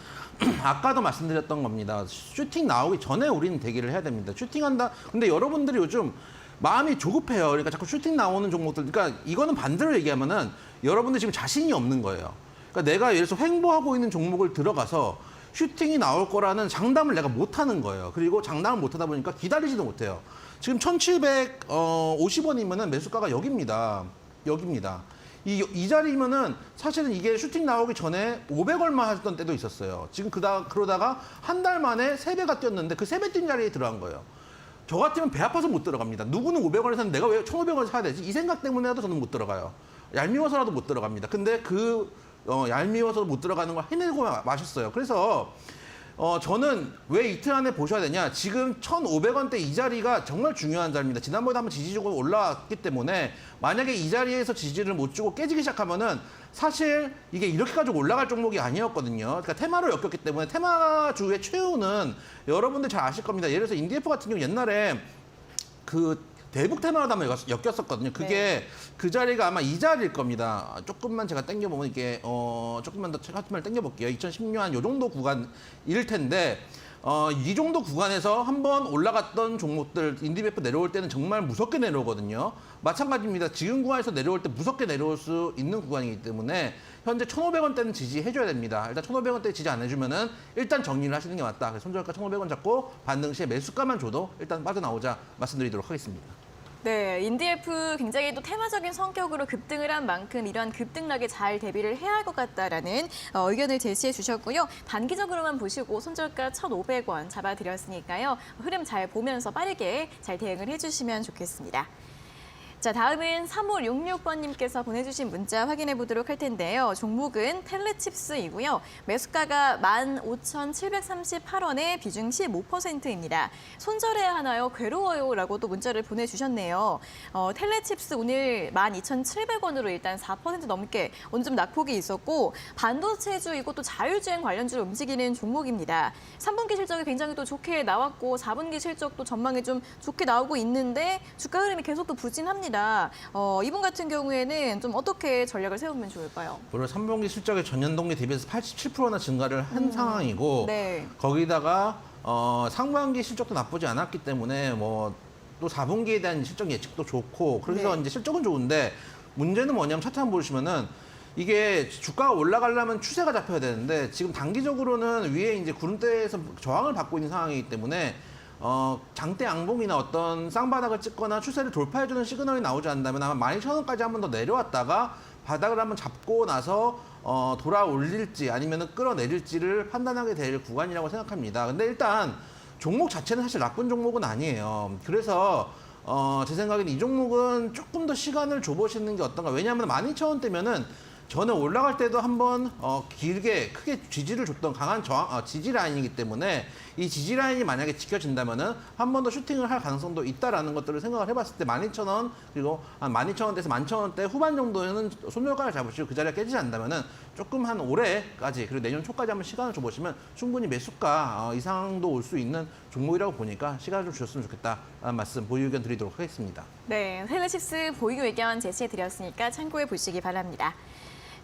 아까도 말씀드렸던 겁니다. 슈팅 나오기 전에 우리는 대기를 해야 됩니다. 슈팅한다. 근데 여러분들이 요즘 마음이 조급해요. 그러니까 자꾸 슈팅 나오는 종목들. 그러니까 이거는 반대로 얘기하면은 여러분들 지금 자신이 없는 거예요. 그러니까 내가 예를 들어서 횡보하고 있는 종목을 들어가서 슈팅이 나올 거라는 장담을 내가 못 하는 거예요. 그리고 장담을 못 하다 보니까 기다리지도 못해요. 지금 1,750원이면은 매수가가 여기입니다. 여기입니다. 이 자리면은 사실은 이게 슈팅 나오기 전에 500얼마 하던 때도 있었어요. 지금 그러다가 한 달 만에 3배가 뛰었는데 그 3배 뛴 자리에 들어간 거예요. 저 같으면 배 아파서 못 들어갑니다. 누구는 500원에 샀는데 내가 왜 1,500원에 사야 되지? 이 생각 때문에라도 저는 못 들어가요. 얄미워서라도 못 들어갑니다. 근데 얄미워서 못 들어가는 걸 해내고 마셨어요. 그래서 저는 왜 이틀 안에 보셔야 되냐. 지금 1,500원대 이 자리가 정말 중요한 자리입니다. 지난번에 한번 지지 주고 올라왔기 때문에 만약에 이 자리에서 지지를 못 주고 깨지기 시작하면은 사실 이게 이렇게까지 올라갈 종목이 아니었거든요. 그러니까 테마로 엮였기 때문에 테마주의 최후는 여러분들 잘 아실 겁니다. 예를 들어서 인디에프 같은 경우 옛날에 그 대북 테마로 한번 엮였었거든요. 그게 네. 그 자리가 아마 이 자리일 겁니다. 조금만 제가 당겨보면 이게 조금만 더 차트를 당겨볼게요. 2016년 요 정도 구간일 텐데 이 정도 구간에서 한번 올라갔던 종목들 인디베프 내려올 때는 정말 무섭게 내려오거든요. 마찬가지입니다. 지금 구간에서 내려올 때 무섭게 내려올 수 있는 구간이기 때문에 현재 1,500원대는 지지해줘야 됩니다. 일단 1,500원대 지지 안 해주면은 일단 정리를 하시는 게 맞다. 그래서 손절가 1,500원 잡고 반등 시에 매수가만 줘도 일단 빠져나오자 말씀드리도록 하겠습니다. 네, 인디에프 굉장히 또 테마적인 성격으로 급등을 한 만큼 이러한 급등락에 잘 대비를 해야 할 것 같다라는 의견을 제시해 주셨고요. 단기적으로만 보시고 손절가 1,500원 잡아드렸으니까요. 흐름 잘 보면서 빠르게 잘 대응을 해주시면 좋겠습니다. 자, 다음은 3566번님께서 보내주신 문자 확인해 보도록 할 텐데요. 종목은 텔레칩스이고요. 매수가가 15,738원에 비중 15%입니다. 손절해야 하나요? 괴로워요? 라고 또 문자를 보내주셨네요. 텔레칩스 오늘 12,700원으로 일단 4% 넘게 오늘 좀 낙폭이 있었고 반도체주 이것도 자율주행 관련주로 움직이는 종목입니다. 3분기 실적이 굉장히 또 좋게 나왔고 4분기 실적도 전망이 좀 좋게 나오고 있는데 주가 흐름이 계속 또 부진합니다. 이분 같은 경우에는 좀 어떻게 전략을 세우면 좋을까요? 물론 3분기 실적의 전년 동기 대비해서 87%나 증가를 한 상황이고 네. 거기다가 상반기 실적도 나쁘지 않았기 때문에 뭐 또 4분기에 대한 실적 예측도 좋고 그래서 네. 이제 실적은 좋은데 문제는 뭐냐면 차트 한번 보시면은 이게 주가가 올라가려면 추세가 잡혀야 되는데 지금 단기적으로는 위에 이제 구름대에서 저항을 받고 있는 상황이기 때문에 장대 양봉이나 어떤 쌍바닥을 찍거나 추세를 돌파해주는 시그널이 나오지 않는다면 아마 12,000원까지 한 번 더 내려왔다가 바닥을 한번 잡고 나서 돌아 올릴지 아니면 끌어내릴지를 판단하게 될 구간이라고 생각합니다. 근데 일단 종목 자체는 사실 나쁜 종목은 아니에요. 그래서 제 생각에는 이 종목은 조금 더 시간을 줘보시는 게 어떤가. 왜냐하면 12,000원대면은 저는 올라갈 때도 한번 길게 크게 지지를 줬던 강한 지지 라인이기 때문에 이 지지 라인이 만약에 지켜진다면은 한 번 더 슈팅을 할 가능성도 있다라는 것들을 생각을 해봤을 때 12,000원 그리고 한 12,000원대에서 11,000원대 후반 정도에는 손절가를 잡으시고 그 자리가 깨지지 않는다면은 조금 한 올해까지 그리고 내년 초까지 한번 시간을 줘보시면 충분히 매수가 이상도 올 수 있는 종목이라고 보니까 시간을 좀 주셨으면 좋겠다라는 말씀 보유 의견 드리도록 하겠습니다. 네, 텔레칩스 보유 의견 제시해 드렸으니까 참고해 보시기 바랍니다.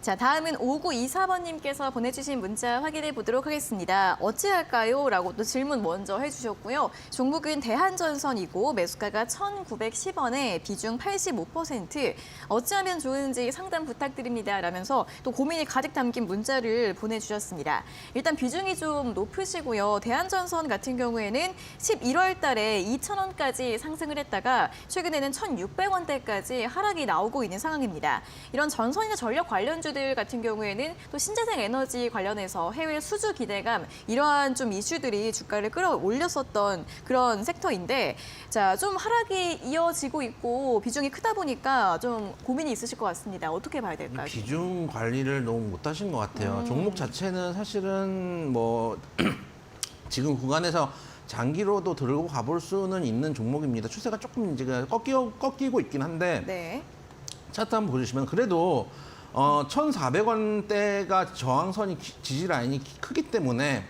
자, 다음은 5924번님께서 보내주신 문자 확인해 보도록 하겠습니다. 어찌할까요? 라고 또 질문 먼저 해주셨고요. 종목은 대한전선이고 매수가가 1,910원에 비중 85%. 어찌하면 좋은지 상담 부탁드립니다. 라면서 또 고민이 가득 담긴 문자를 보내주셨습니다. 일단 비중이 좀 높으시고요. 대한전선 같은 경우에는 11월 달에 2,000원까지 상승을 했다가 최근에는 1,600원대까지 하락이 나오고 있는 상황입니다. 이런 전선이나 전력 관련주 들 같은 경우에는 또 신재생 에너지 관련해서 해외 수주 기대감 이러한 좀 이슈들이 주가를 끌어올렸었던 그런 섹터인데 자, 좀 하락이 이어지고 있고 비중이 크다 보니까 좀 고민이 있으실 것 같습니다. 어떻게 봐야 될까요? 비중 관리를 너무 못하신 것 같아요. 종목 자체는 사실은 뭐 지금 구간에서 장기로도 들고 가볼 수는 있는 종목입니다. 추세가 조금 이제 꺾이고 있긴 한데 네. 차트 한번 보시면 그래도 1,400원대가 저항선이 지지 라인이 크기 때문에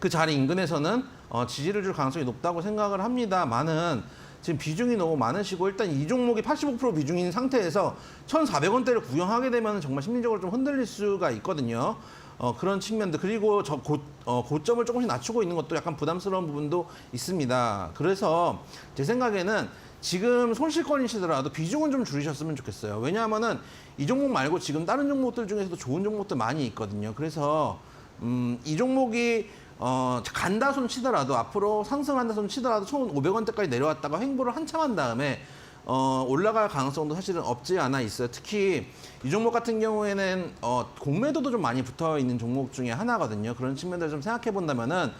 그 자리 인근에서는 지지를 줄 가능성이 높다고 생각을 합니다만은 지금 비중이 너무 많으시고 일단 이 종목이 85% 비중인 상태에서 1,400원대를 구경하게 되면 정말 심리적으로 좀 흔들릴 수가 있거든요. 그런 측면들 그리고 고점을 조금씩 낮추고 있는 것도 약간 부담스러운 부분도 있습니다. 그래서 제 생각에는 지금 손실권이시더라도 비중은 좀 줄이셨으면 좋겠어요. 왜냐하면은 이 종목 말고 지금 다른 종목들 중에서도 좋은 종목들 많이 있거든요. 그래서 이 종목이 간다 손 치더라도 앞으로 상승한다 손 치더라도 1,500원대까지 내려왔다가 횡보를 한참 한 다음에 올라갈 가능성도 사실은 없지 않아 있어요. 특히 이 종목 같은 경우에는 공매도도 좀 많이 붙어 있는 종목 중에 하나거든요. 그런 측면들을 좀 생각해 본다면은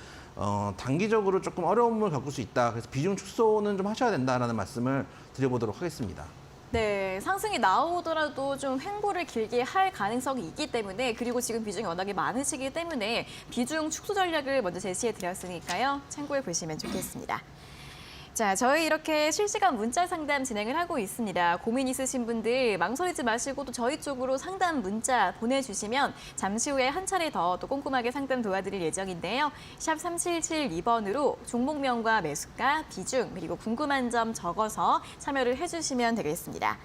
단기적으로 조금 어려움을 겪을 수 있다. 그래서 비중 축소는 좀 하셔야 된다라는 말씀을 드려보도록 하겠습니다. 네, 상승이 나오더라도 좀 횡보를 길게 할 가능성이 있기 때문에 그리고 지금 비중이 워낙에 많으시기 때문에 비중 축소 전략을 먼저 제시해 드렸으니까요. 참고해 보시면 좋겠습니다. 자, 저희 이렇게 실시간 문자 상담 진행을 하고 있습니다. 고민 있으신 분들 망설이지 마시고 또 저희 쪽으로 상담 문자 보내주시면 잠시 후에 한 차례 더 또 꼼꼼하게 상담 도와드릴 예정인데요. 샵 3772번으로 종목명과 매수가, 비중, 그리고 궁금한 점 적어서 참여를 해주시면 되겠습니다.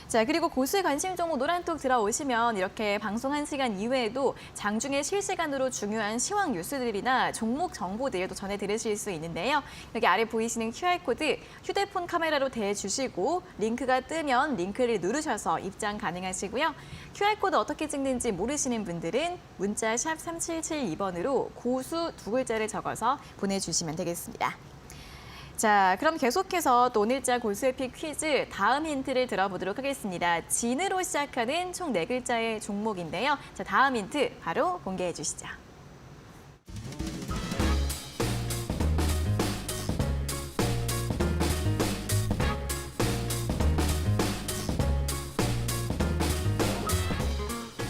자, 그리고 고수의 관심 종목 노란톡 들어오시면 이렇게 방송 1시간 이외에도 장중에 실시간으로 중요한 시황 뉴스들이나 종목 정보들도 전해 들으실 수 있는데요. 여기 아래 보이시는 QR코드 휴대폰 카메라로 대주시고 링크가 뜨면 링크를 누르셔서 입장 가능하시고요. QR코드 어떻게 찍는지 모르시는 분들은 문자 샵 3772번으로 고수 2글자를 적어서 보내주시면 되겠습니다. 자, 그럼 계속해서 또 오늘자 고수의 픽 퀴즈 다음 힌트를 들어보도록 하겠습니다. 진으로 시작하는 총 4글자의 종목인데요. 자, 다음 힌트 바로 공개해 주시죠.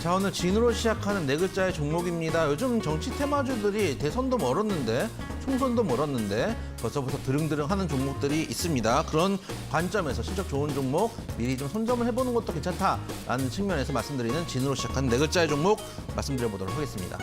자, 오늘 진으로 시작하는 4글자의 종목입니다. 요즘 정치 테마주들이 대선도 멀었는데 총선도 멀었는데 벌써 드릉드릉 하는 종목들이 있습니다. 그런 관점에서 실적 좋은 종목 미리 좀 선점을 해보는 것도 괜찮다라는 측면에서 말씀드리는 진으로 시작하는 4글자의 종목 말씀드려보도록 하겠습니다.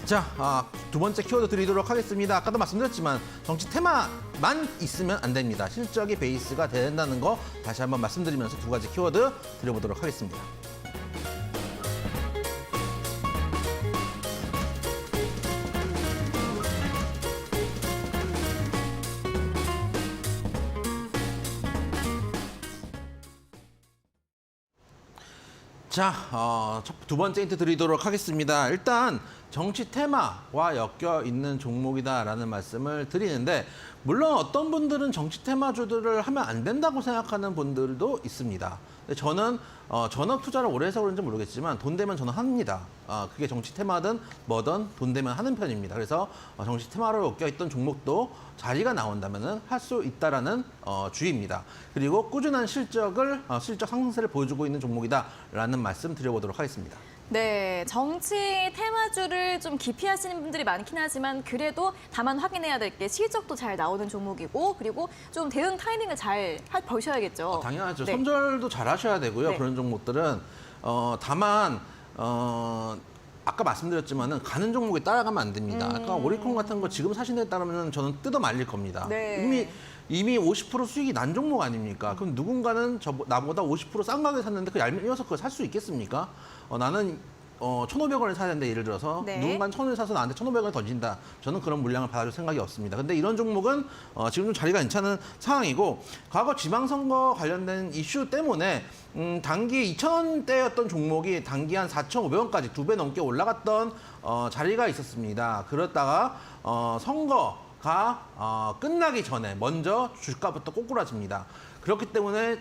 자, 두 번째 키워드 드리도록 하겠습니다. 아까도 말씀드렸지만 정치 테마만 있으면 안 됩니다. 실적이 베이스가 된다는 거 다시 한번 말씀드리면서 두 가지 키워드 드려보도록 하겠습니다. 자, 두 번째 힌트 드리도록 하겠습니다. 일단 정치 테마와 엮여 있는 종목이다라는 말씀을 드리는데 물론 어떤 분들은 정치 테마주들을 하면 안 된다고 생각하는 분들도 있습니다. 근데 저는 전업 투자를 오래 해서 그런지 모르겠지만 돈 되면 저는 합니다. 그게 정치 테마든 뭐든 돈 되면 하는 편입니다. 그래서 정치 테마로 엮여 있던 종목도 자리가 나온다면은 할 수 있다라는 주의입니다. 그리고 꾸준한 실적 상승세를 보여주고 있는 종목이다라는 말씀 드려보도록 하겠습니다. 네, 정치 테마주를 좀 기피하시는 분들이 많긴 하지만 그래도 다만 확인해야 될 게 실적도 잘 나오는 종목이고 그리고 좀 대응 타이밍을 잘 보셔야겠죠. 당연하죠. 네. 손절도 잘 하셔야 되고요. 네. 그런 종목들은 다만 아까 말씀드렸지만은 가는 종목에 따라가면 안 됩니다. 아까 오리콘 같은 거 지금 사신 데 따르면 저는 뜯어 말릴 겁니다. 네. 이미 50% 수익이 난 종목 아닙니까? 그럼 누군가는 나보다 50% 싼 가격에 샀는데 그 얄미워서 그걸 살 수 있겠습니까? 나는 1,500원을 사야 되는데 예를 들어서 네. 누군가는 1,000원을 사서 나한테 1,500원을 던진다. 저는 그런 물량을 받아줄 생각이 없습니다. 근데 이런 종목은 지금 좀 자리가 괜찮은 상황이고 과거 지방선거 관련된 이슈 때문에 단기 2,000원대였던 종목이 단기 한 4,500원까지 2배 넘게 올라갔던 자리가 있었습니다. 그렇다가 선거가 끝나기 전에 먼저 주가부터 꼬꾸라집니다. 그렇기 때문에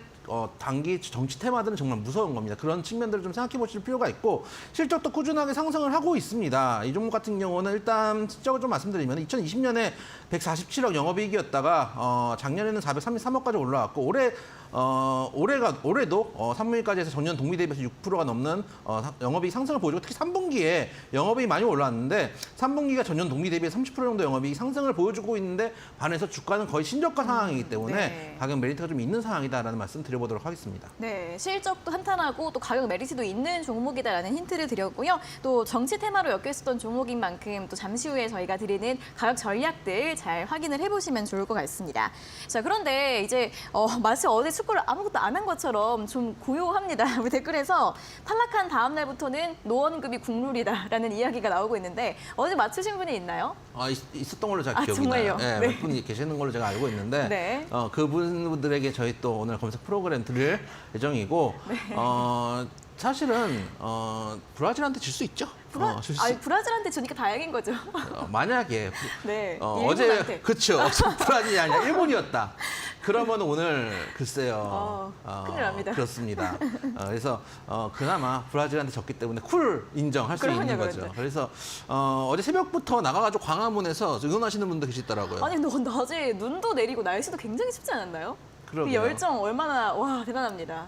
단기 정치 테마들은 정말 무서운 겁니다. 그런 측면들을 좀 생각해 보실 필요가 있고 실적도 꾸준하게 상승을 하고 있습니다. 이 종목 같은 경우는 일단 실적을 좀 말씀드리면 2020년에 147억 영업이익이었다가 작년에는 433억까지 올라왔고 올해도 3분기까지 해서 전년 동기 대비해서 6%가 넘는 영업이익 상승을 보여주고 특히 3분기에 영업이익이 많이 올랐는데 3분기가 전년 동기 대비해 30% 정도 영업이익 상승을 보여주고 있는데 반해서 주가는 거의 신저가 상황이기 때문에 네. 가격 메리트가 좀 있는 상황이다라는 말씀 드려보도록 하겠습니다. 네, 실적도 탄탄하고 또 가격 메리트도 있는 종목이다라는 힌트를 드렸고요. 또 정치 테마로 엮여 있었던 종목인 만큼 또 잠시 후에 저희가 드리는 가격 전략들 잘 확인을 해보시면 좋을 것 같습니다. 자, 그런데 이제 마치 어제 축구를 아무것도 안 한 것처럼 좀 고요합니다. 우리 댓글에서 탈락한 다음 날부터는 노원급이 국룰이다라는 이야기가 나오고 있는데 어제 맞추신 분이 있나요? 있었던 걸로 제가 기억이 정말요? 나요. 네. 몇 분이 계시는 걸로 제가 알고 있는데 네. 그분들에게 저희 또 오늘 검색 프로그램 드릴 예정이고 네. 사실은 브라질한테 질 수 있죠. 질 수 브라질한테 지니까 다행인 거죠. 만약에 네, 어제 일본한테. 그렇죠. 브라질이 아니라 일본이었다. 그러면 오늘 글쎄요. 큰일 납니다. 그렇습니다. 그래서 그나마 브라질한테 졌기 때문에 쿨 인정할 수 있는 거죠. 그럼요. 그래서 어제 새벽부터 나가가지고 광화문에서 응원하시는 분도 계시더라고요. 아니, 낮에 눈도 내리고 날씨도 굉장히 춥지 않았나요? 그 그러게요. 열정 얼마나 대단합니다.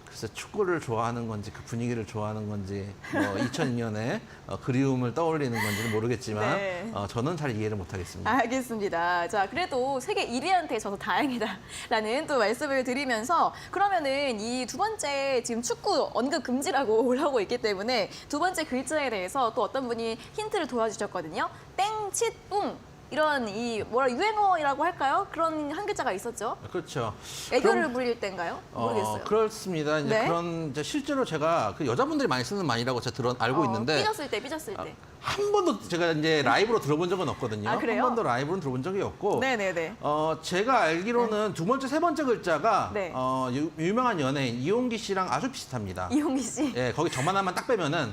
글쎄 축구를 좋아하는 건지 그 분위기를 좋아하는 건지 2002년에 그리움을 떠올리는 건지는 모르겠지만 네. 저는 잘 이해를 못하겠습니다. 알겠습니다. 자, 그래도 세계 1위한테 져서 다행이다라는 또 말씀을 드리면서 그러면은 이 두 번째 지금 축구 언급 금지라고 올라오고 있기 때문에 두 번째 글자에 대해서 또 어떤 분이 힌트를 도와주셨거든요. 땡칫뿡. 이런 유행어라고 할까요? 그런 한 글자가 있었죠. 그렇죠. 애교를 부릴 때인가요? 모르겠어요. 그렇습니다. 이제 네. 그런 이제 실제로 제가 그 여자분들이 많이 쓰는 말이라고 제가 알고 있는데 삐졌을 때. 한 번도 제가 이제 라이브로 들어본 적은 없거든요. 아, 그래요? 한 번도 라이브로 들어본 적이 없고. 네네네. 제가 알기로는 두 번째, 세 번째 글자가 네. 유명한 연예인 이용기 씨랑 아주 비슷합니다. 이용기 씨. 예, 거기 점 하나만 딱 빼면은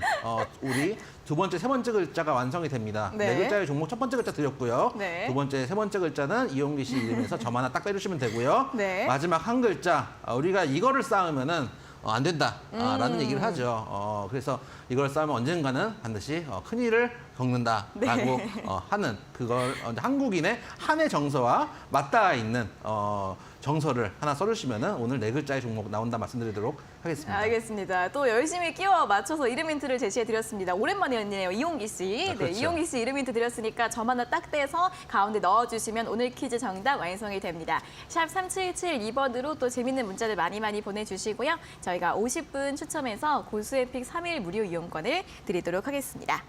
우리 두 번째, 세 번째 글자가 완성이 됩니다. 네. 네 글자의 종목 첫 번째 글자 드렸고요. 네. 두 번째, 세 번째 글자는 이용기 씨 이름에서 점 하나 딱 빼주시면 되고요. 네. 마지막 한 글자 우리가 이거를 쌓으면은 안 된다라는 얘기를 하죠. 그래서 이걸 쌓으면 언젠가는 반드시 큰 일을 겪는다라고 네. 하는 그걸 한국인의 한해 정서와 맞닿아 있는 정서를 하나 써주시면은 오늘 네 글자의 종목 나온다 말씀드리도록 하겠습니다. 알겠습니다. 또 열심히 끼워 맞춰서 이름 힌트를 제시해드렸습니다. 오랜만이었네요. 이용기 씨. 그렇죠. 네, 이용기 씨 이름 힌트 드렸으니까 점 하나 딱 떼서 가운데 넣어주시면 오늘 퀴즈 정답 완성이 됩니다. 샵 3772번으로 또 재밌는 문자들 많이 보내주시고요. 저희가 50분 추첨해서 고수에픽 3일 무료 이용권을 드리도록 하겠습니다.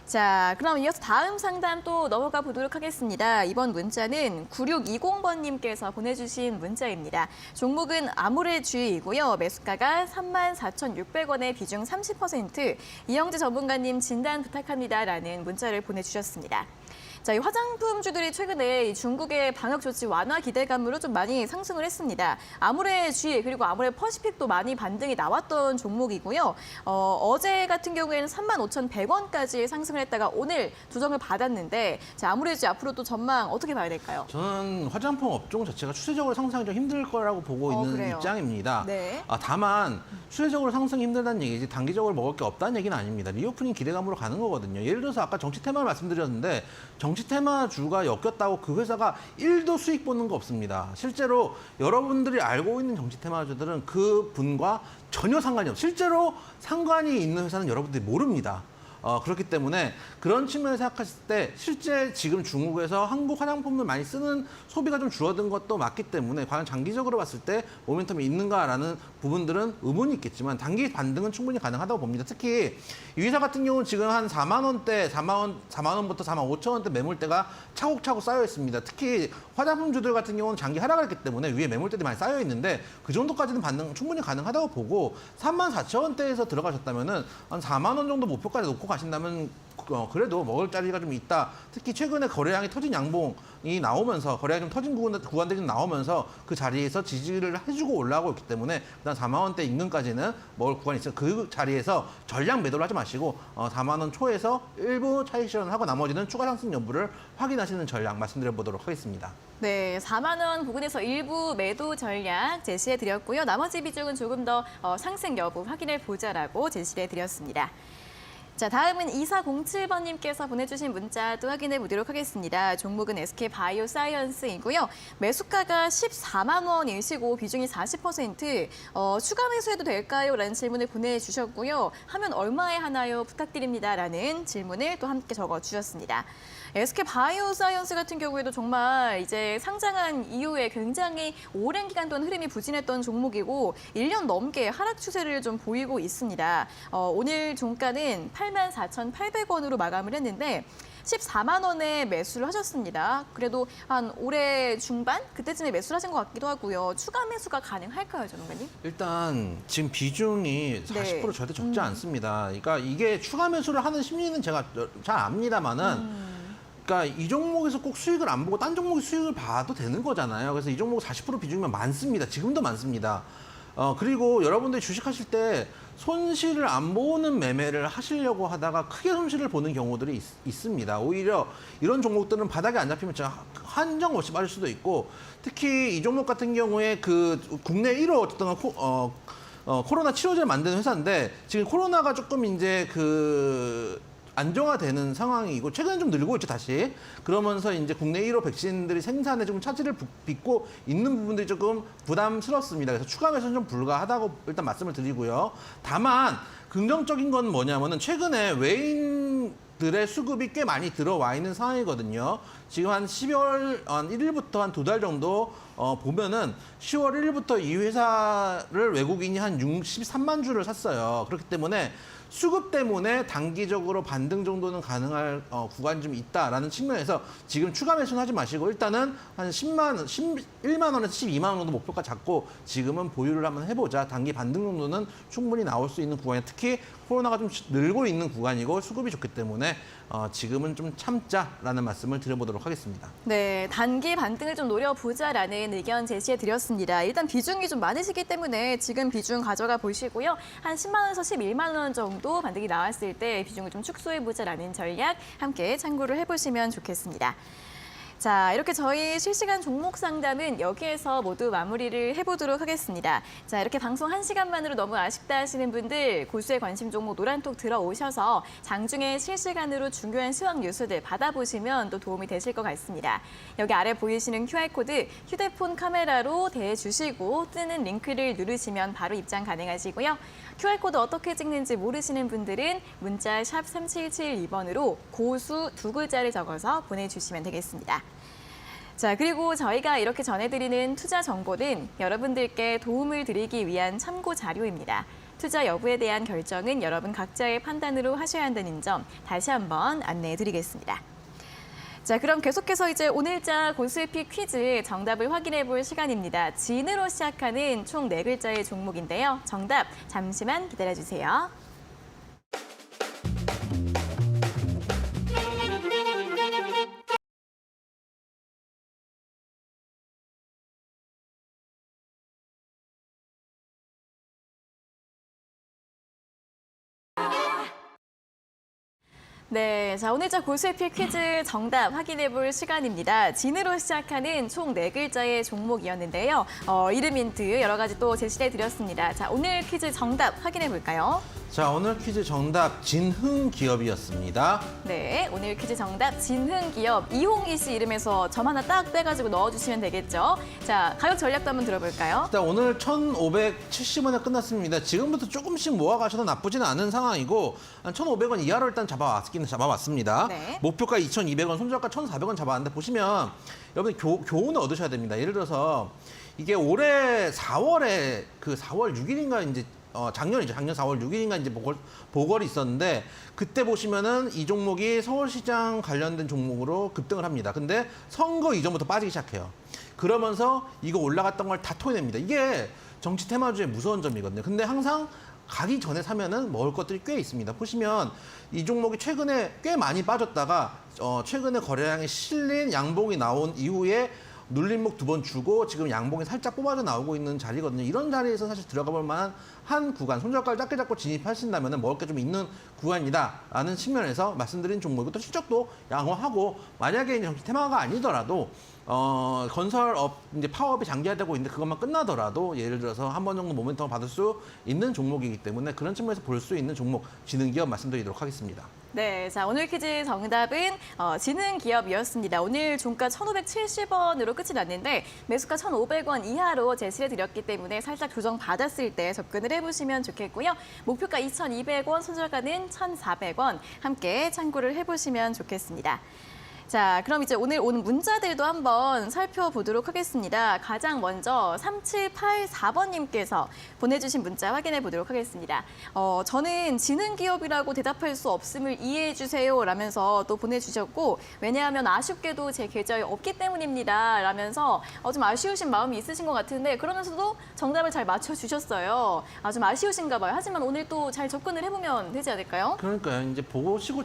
자, 그럼 이어서 다음 상담 또 넘어가 보도록 하겠습니다. 이번 문자는 9620번님께서 보내주신 문자입니다. 종목은 아모레주이고요. 매수가가 34,600원에 비중 30%. 이영재 전문가님 진단 부탁합니다라는 문자를 보내주셨습니다. 자, 이 화장품주들이 최근에 이 중국의 방역 조치 완화 기대감으로 좀 많이 상승을 했습니다. 아모레 그리고 아모레 퍼시픽도 많이 반등이 나왔던 종목이고요. 어제 같은 경우에는 35,100원까지 상승을 했다가 오늘 조정을 받았는데 자, 아모레 앞으로 또 전망 어떻게 봐야 될까요? 저는 화장품 업종 자체가 추세적으로 상승이 좀 힘들 거라고 보고 있는 그래요? 입장입니다. 네. 다만 추세적으로 상승이 힘들다는 얘기지 단기적으로 먹을 게 없다는 얘기는 아닙니다. 리오프닝 기대감으로 가는 거거든요. 예를 들어서 아까 정치 테마를 말씀드렸는데 정치 테마주가 엮였다고 그 회사가 1도 수익 보는 거 없습니다. 실제로 여러분들이 알고 있는 정치 테마주들은 그 분과 전혀 상관이 없어요. 실제로 상관이 있는 회사는 여러분들이 모릅니다. 그렇기 때문에 그런 측면에서 생각했을 때 실제 지금 중국에서 한국 화장품을 많이 쓰는 소비가 좀 줄어든 것도 맞기 때문에 과연 장기적으로 봤을 때 모멘텀이 있는가라는 부분들은 의문이 있겠지만 단기 반등은 충분히 가능하다고 봅니다. 특히 이 회사 같은 경우는 지금 한 4만 원대, 4만 원부터 4만 5천 원대 매물대가 차곡차곡 쌓여 있습니다. 특히 화장품주들 같은 경우는 장기 하락을 했기 때문에 위에 매물대들이 많이 쌓여 있는데 그 정도까지는 반등 충분히 가능하다고 보고 3만 4천 원대에서 들어가셨다면은 한 4만 원 정도 목표까지 놓고 가신다면 그래도 먹을 자리가 좀 있다. 특히 최근에 거래량이 터진 양봉이 나오면서 거래량이 좀 터진 구간들이 좀 나오면서 그 자리에서 지지를 해주고 올라오고 있기 때문에 일단 4만 원대 인근까지는 먹을 구간이 있어요. 그 자리에서 전량 매도를 하지 마시고 4만 원 초에서 일부 차익 실현을 하고 나머지는 추가 상승 여부를 확인하시는 전략 말씀드려 보도록 하겠습니다. 네, 4만 원 부근에서 일부 매도 전략 제시해 드렸고요. 나머지 비중은 조금 더 상승 여부 확인해 보자라고 제시해 드렸습니다. 자, 다음은 2407번님께서 보내주신 문자도 확인해 보도록 하겠습니다. 종목은 SK바이오사이언스이고요. 매수가가 14만 원이시고 비중이 40%, 추가 매수해도 될까요? 라는 질문을 보내주셨고요. 하면 얼마에 하나요? 부탁드립니다. 라는 질문을 또 함께 적어주셨습니다. SK바이오사이언스 같은 경우에도 정말 이제 상장한 이후에 굉장히 오랜 기간 동안 흐름이 부진했던 종목이고 1년 넘게 하락 추세를 좀 보이고 있습니다. 오늘 종가는 84,800원으로 마감을 했는데 14만 원에 매수를 하셨습니다. 그래도 한 올해 중반 그때쯤에 매수를 하신 것 같기도 하고요. 추가 매수가 가능할까요, 전문가님? 일단 지금 비중이 40% 절대 적지 않습니다. 그러니까 이게 추가 매수를 하는 심리는 제가 잘 압니다만은 그러니까 이 종목에서 꼭 수익을 안 보고 딴 종목의 수익을 봐도 되는 거잖아요. 그래서 이 종목 40% 비중이면 많습니다. 지금도 많습니다. 그리고 여러분들이 주식하실 때 손실을 안 보는 매매를 하시려고 하다가 크게 손실을 보는 경우들이 있습니다. 오히려 이런 종목들은 바닥에 안 잡히면 제가 한정 없이 빠질 수도 있고 특히 이 종목 같은 경우에 그 국내 1호 어떤 코로나 치료제를 만드는 회사인데 지금 코로나가 조금 이제 안정화되는 상황이고 최근에 좀 늘고 있죠 다시. 그러면서 이제 국내 1호 백신들이 생산에 좀 차질을 빚고 있는 부분들이 조금 부담스럽습니다. 그래서 추가 매수는 좀 불가하다고 일단 말씀을 드리고요. 다만 긍정적인 건 뭐냐면은 최근에 외인들의 수급이 꽤 많이 들어와 있는 상황이거든요. 지금 한 12월 1일부터 한 2달 정도 보면은 10월 1일부터 이 회사를 외국인이 한 63만 주를 샀어요. 그렇기 때문에 수급 때문에 단기적으로 반등 정도는 가능할 구간이 좀 있다라는 측면에서 지금 추가 매수는 하지 마시고 일단은 한 11만 원에서 12만 원 정도 목표가 잡고 지금은 보유를 한번 해보자. 단기 반등 정도는 충분히 나올 수 있는 구간이 특히 코로나가 좀 늘고 있는 구간이고 수급이 좋기 때문에 지금은 좀 참자라는 말씀을 드려보도록 하겠습니다. 네, 단기 반등을 좀 노려보자라는 의견 제시해 드렸습니다. 일단 비중이 좀 많으시기 때문에 지금 비중 가져가 보시고요. 한 10만 원에서 11만 원 정도 반등이 나왔을 때 비중을 좀 축소해보자라는 전략 함께 참고를 해보시면 좋겠습니다. 자, 이렇게 저희 실시간 종목 상담은 여기에서 모두 마무리를 해보도록 하겠습니다. 자, 이렇게 방송 1시간만으로 너무 아쉽다 하시는 분들 고수의 관심 종목 노란톡 들어오셔서 장중에 실시간으로 중요한 시황 뉴스들 받아보시면 또 도움이 되실 것 같습니다. 여기 아래 보이시는 QR코드 휴대폰 카메라로 대주시고 뜨는 링크를 누르시면 바로 입장 가능하시고요. QR코드 어떻게 찍는지 모르시는 분들은 문자 샵 3772번으로 고수 2글자를 적어서 보내주시면 되겠습니다. 자, 그리고 저희가 이렇게 전해드리는 투자 정보는 여러분들께 도움을 드리기 위한 참고 자료입니다. 투자 여부에 대한 결정은 여러분 각자의 판단으로 하셔야 한다는 점 다시 한번 안내해 드리겠습니다. 자, 그럼 계속해서 이제 오늘자 고수의픽 퀴즈 정답을 확인해 볼 시간입니다. 진으로 시작하는 총 4글자의 종목인데요. 정답 잠시만 기다려주세요. 네, 자 오늘자 고수의픽 퀴즈 정답 확인해 볼 시간입니다. 진으로 시작하는 총 4글자의 종목이었는데요. 이름 힌트 여러 가지 또 제시해 드렸습니다. 자, 오늘 퀴즈 정답 확인해 볼까요? 자, 오늘 퀴즈 정답 진흥기업이었습니다. 네, 오늘 퀴즈 정답 진흥기업 이홍희 씨 이름에서 점 하나 딱 빼가지고 넣어주시면 되겠죠. 자, 가격 전략도 한번 들어볼까요? 일단 오늘 1,570원에 끝났습니다. 지금부터 조금씩 모아가셔도 나쁘지는 않은 상황이고 한 1,500원 이하로 일단 잡아왔습니다. 네. 목표가 2,200원, 손절가 1,400원 잡아왔는데 보시면 여러분 교훈을 얻으셔야 됩니다. 예를 들어서 이게 올해 4월에 4월 6일인가 이제 작년 4월 6일인가 이제 보궐이 있었는데 그때 보시면은 이 종목이 서울시장 관련된 종목으로 급등을 합니다. 근데 선거 이전부터 빠지기 시작해요. 그러면서 이거 올라갔던 걸 다 토해냅니다. 이게 정치 테마주의 무서운 점이거든요. 근데 항상 가기 전에 사면은 먹을 것들이 꽤 있습니다. 보시면 이 종목이 최근에 꽤 많이 빠졌다가 최근에 거래량이 실린 양봉이 나온 이후에 눌림목 2번 주고 지금 양봉이 살짝 뽑아져 나오고 있는 자리거든요. 이런 자리에서 사실 들어가 볼 만한 한 구간, 손절가를 작게 잡고 진입하신다면 먹을 게 좀 있는 구간이다라는 측면에서 말씀드린 종목이 또 실적도 양호하고 만약에 이제 테마가 아니더라도 건설업, 이제 파업이 장기화되고 있는데 그것만 끝나더라도 예를 들어서 한 번 정도 모멘텀을 받을 수 있는 종목이기 때문에 그런 측면에서 볼 수 있는 종목, 지능기업 말씀드리도록 하겠습니다. 네, 자 오늘 퀴즈 정답은 지능기업이었습니다. 오늘 종가 1,570원으로 끝이 났는데 매수가 1,500원 이하로 제시해 드렸기 때문에 살짝 조정 받았을 때 접근을 해보시면 좋겠고요. 목표가 2,200원, 손절가는 1,400원 함께 참고를 해보시면 좋겠습니다. 자, 그럼 이제 오늘 온 문자들도 한번 살펴보도록 하겠습니다. 가장 먼저 3784번님께서 보내주신 문자 확인해 보도록 하겠습니다. 저는 지능기업이라고 대답할 수 없음을 이해해 주세요 라면서 또 보내주셨고 왜냐하면 아쉽게도 제 계좌에 없기 때문입니다 라면서 좀 아쉬우신 마음이 있으신 것 같은데 그러면서도 정답을 잘 맞춰주셨어요. 좀 아쉬우신가 봐요. 하지만 오늘 또 잘 접근을 해보면 되지 않을까요? 그러니까요. 이제 보시고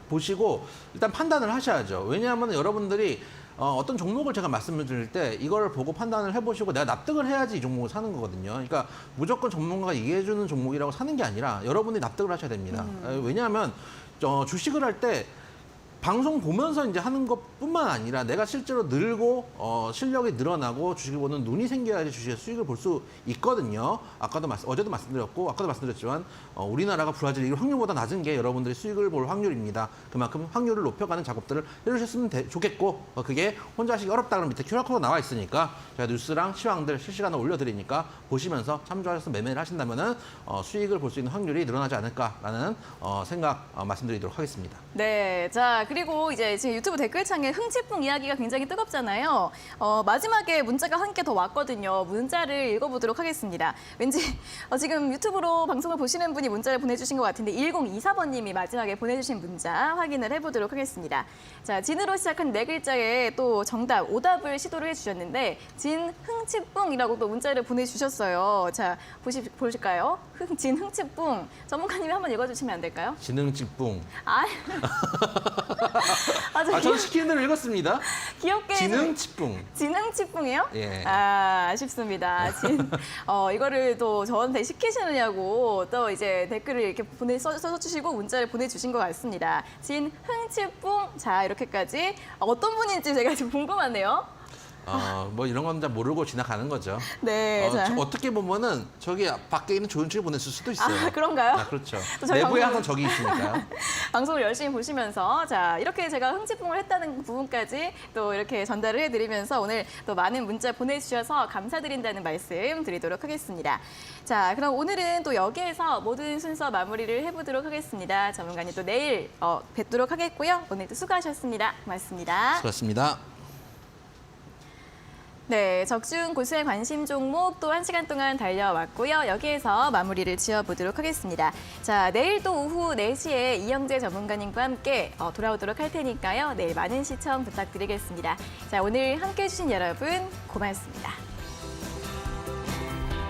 보시고 일단 판단을 하셔야죠. 왜냐하면 여러분들이 어떤 종목을 제가 말씀을 드릴 때 이걸 보고 판단을 해보시고 내가 납득을 해야지 이 종목을 사는 거거든요. 그러니까 무조건 전문가가 얘기해주는 종목이라고 사는 게 아니라 여러분이 납득을 하셔야 됩니다. 왜냐하면 주식을 할 때 방송 보면서 이제 하는 것뿐만 아니라 내가 실제로 늘고 실력이 늘어나고 주식을 보는 눈이 생겨야지 주식의 수익을 볼 수 있거든요. 어제도 말씀드렸고 아까도 말씀드렸지만 우리나라가 브라질 이 확률보다 낮은 게 여러분들이 수익을 볼 확률입니다. 그만큼 확률을 높여가는 작업들을 해주셨으면 좋겠고 그게 혼자 하시기 어렵다 그러면 밑에 QR코드 나와 있으니까 제가 뉴스랑 시황들 실시간으로 올려드리니까 보시면서 참조하셔서 매매를 하신다면은 수익을 볼 수 있는 확률이 늘어나지 않을까라는 생각 말씀드리도록 하겠습니다. 네, 자 그리고 이제 지금 유튜브 댓글창에 흥칫뿡 이야기가 굉장히 뜨겁잖아요. 마지막에 문자가 한 개 더 왔거든요. 문자를 읽어보도록 하겠습니다. 왠지 지금 유튜브로 방송을 보시는 분이 문자를 보내주신 것 같은데 1024번님이 마지막에 보내주신 문자 확인을 해보도록 하겠습니다. 자, 진으로 시작한 네 글자에 또 정답, 오답을 시도를 해주셨는데 진흥칫뿡이라고 또 문자를 보내주셨어요. 자, 보실까요? 진흥칫뿡. 전문가님이 한번 읽어주시면 안 될까요? 지능직뿡. 저는 시키는 대로 읽었습니다. 귀엽게 지능직뿡. 지능칫뿡이요? 예. 아쉽습니다. 이거를 또 저한테 시키시느냐고 또 이제 댓글을 이렇게 써주시고 문자를 보내주신 것 같습니다. 진흥칫뿡. 자, 이렇게까지 어떤 분인지 제가 지금 궁금하네요. 뭐 이런 건 잘 모르고 지나가는 거죠. 네. 어떻게 보면은 저기 밖에 있는 조연출이 보냈을 수도 있어요. 그런가요? 그렇죠. 또 저희 내부에 방송을- 항상 적이 있으니까요. 방송을 열심히 보시면서 자 이렇게 제가 흥칫뿡을 했다는 부분까지 또 이렇게 전달을 해드리면서 오늘 또 많은 문자 보내주셔서 감사드린다는 말씀 드리도록 하겠습니다. 자 그럼 오늘은 또 여기에서 모든 순서 마무리를 해보도록 하겠습니다. 전문가님 또 내일 뵙도록 하겠고요. 오늘도 수고하셨습니다. 고맙습니다. 수고하셨습니다. 네, 적중 고수의 관심 종목 또 1시간 동안 달려왔고요. 여기에서 마무리를 지어보도록 하겠습니다. 자, 내일 또 오후 4시에 이영재 전문가님과 함께 돌아오도록 할 테니까요. 내일 많은 시청 부탁드리겠습니다. 자, 오늘 함께해 주신 여러분 고맙습니다.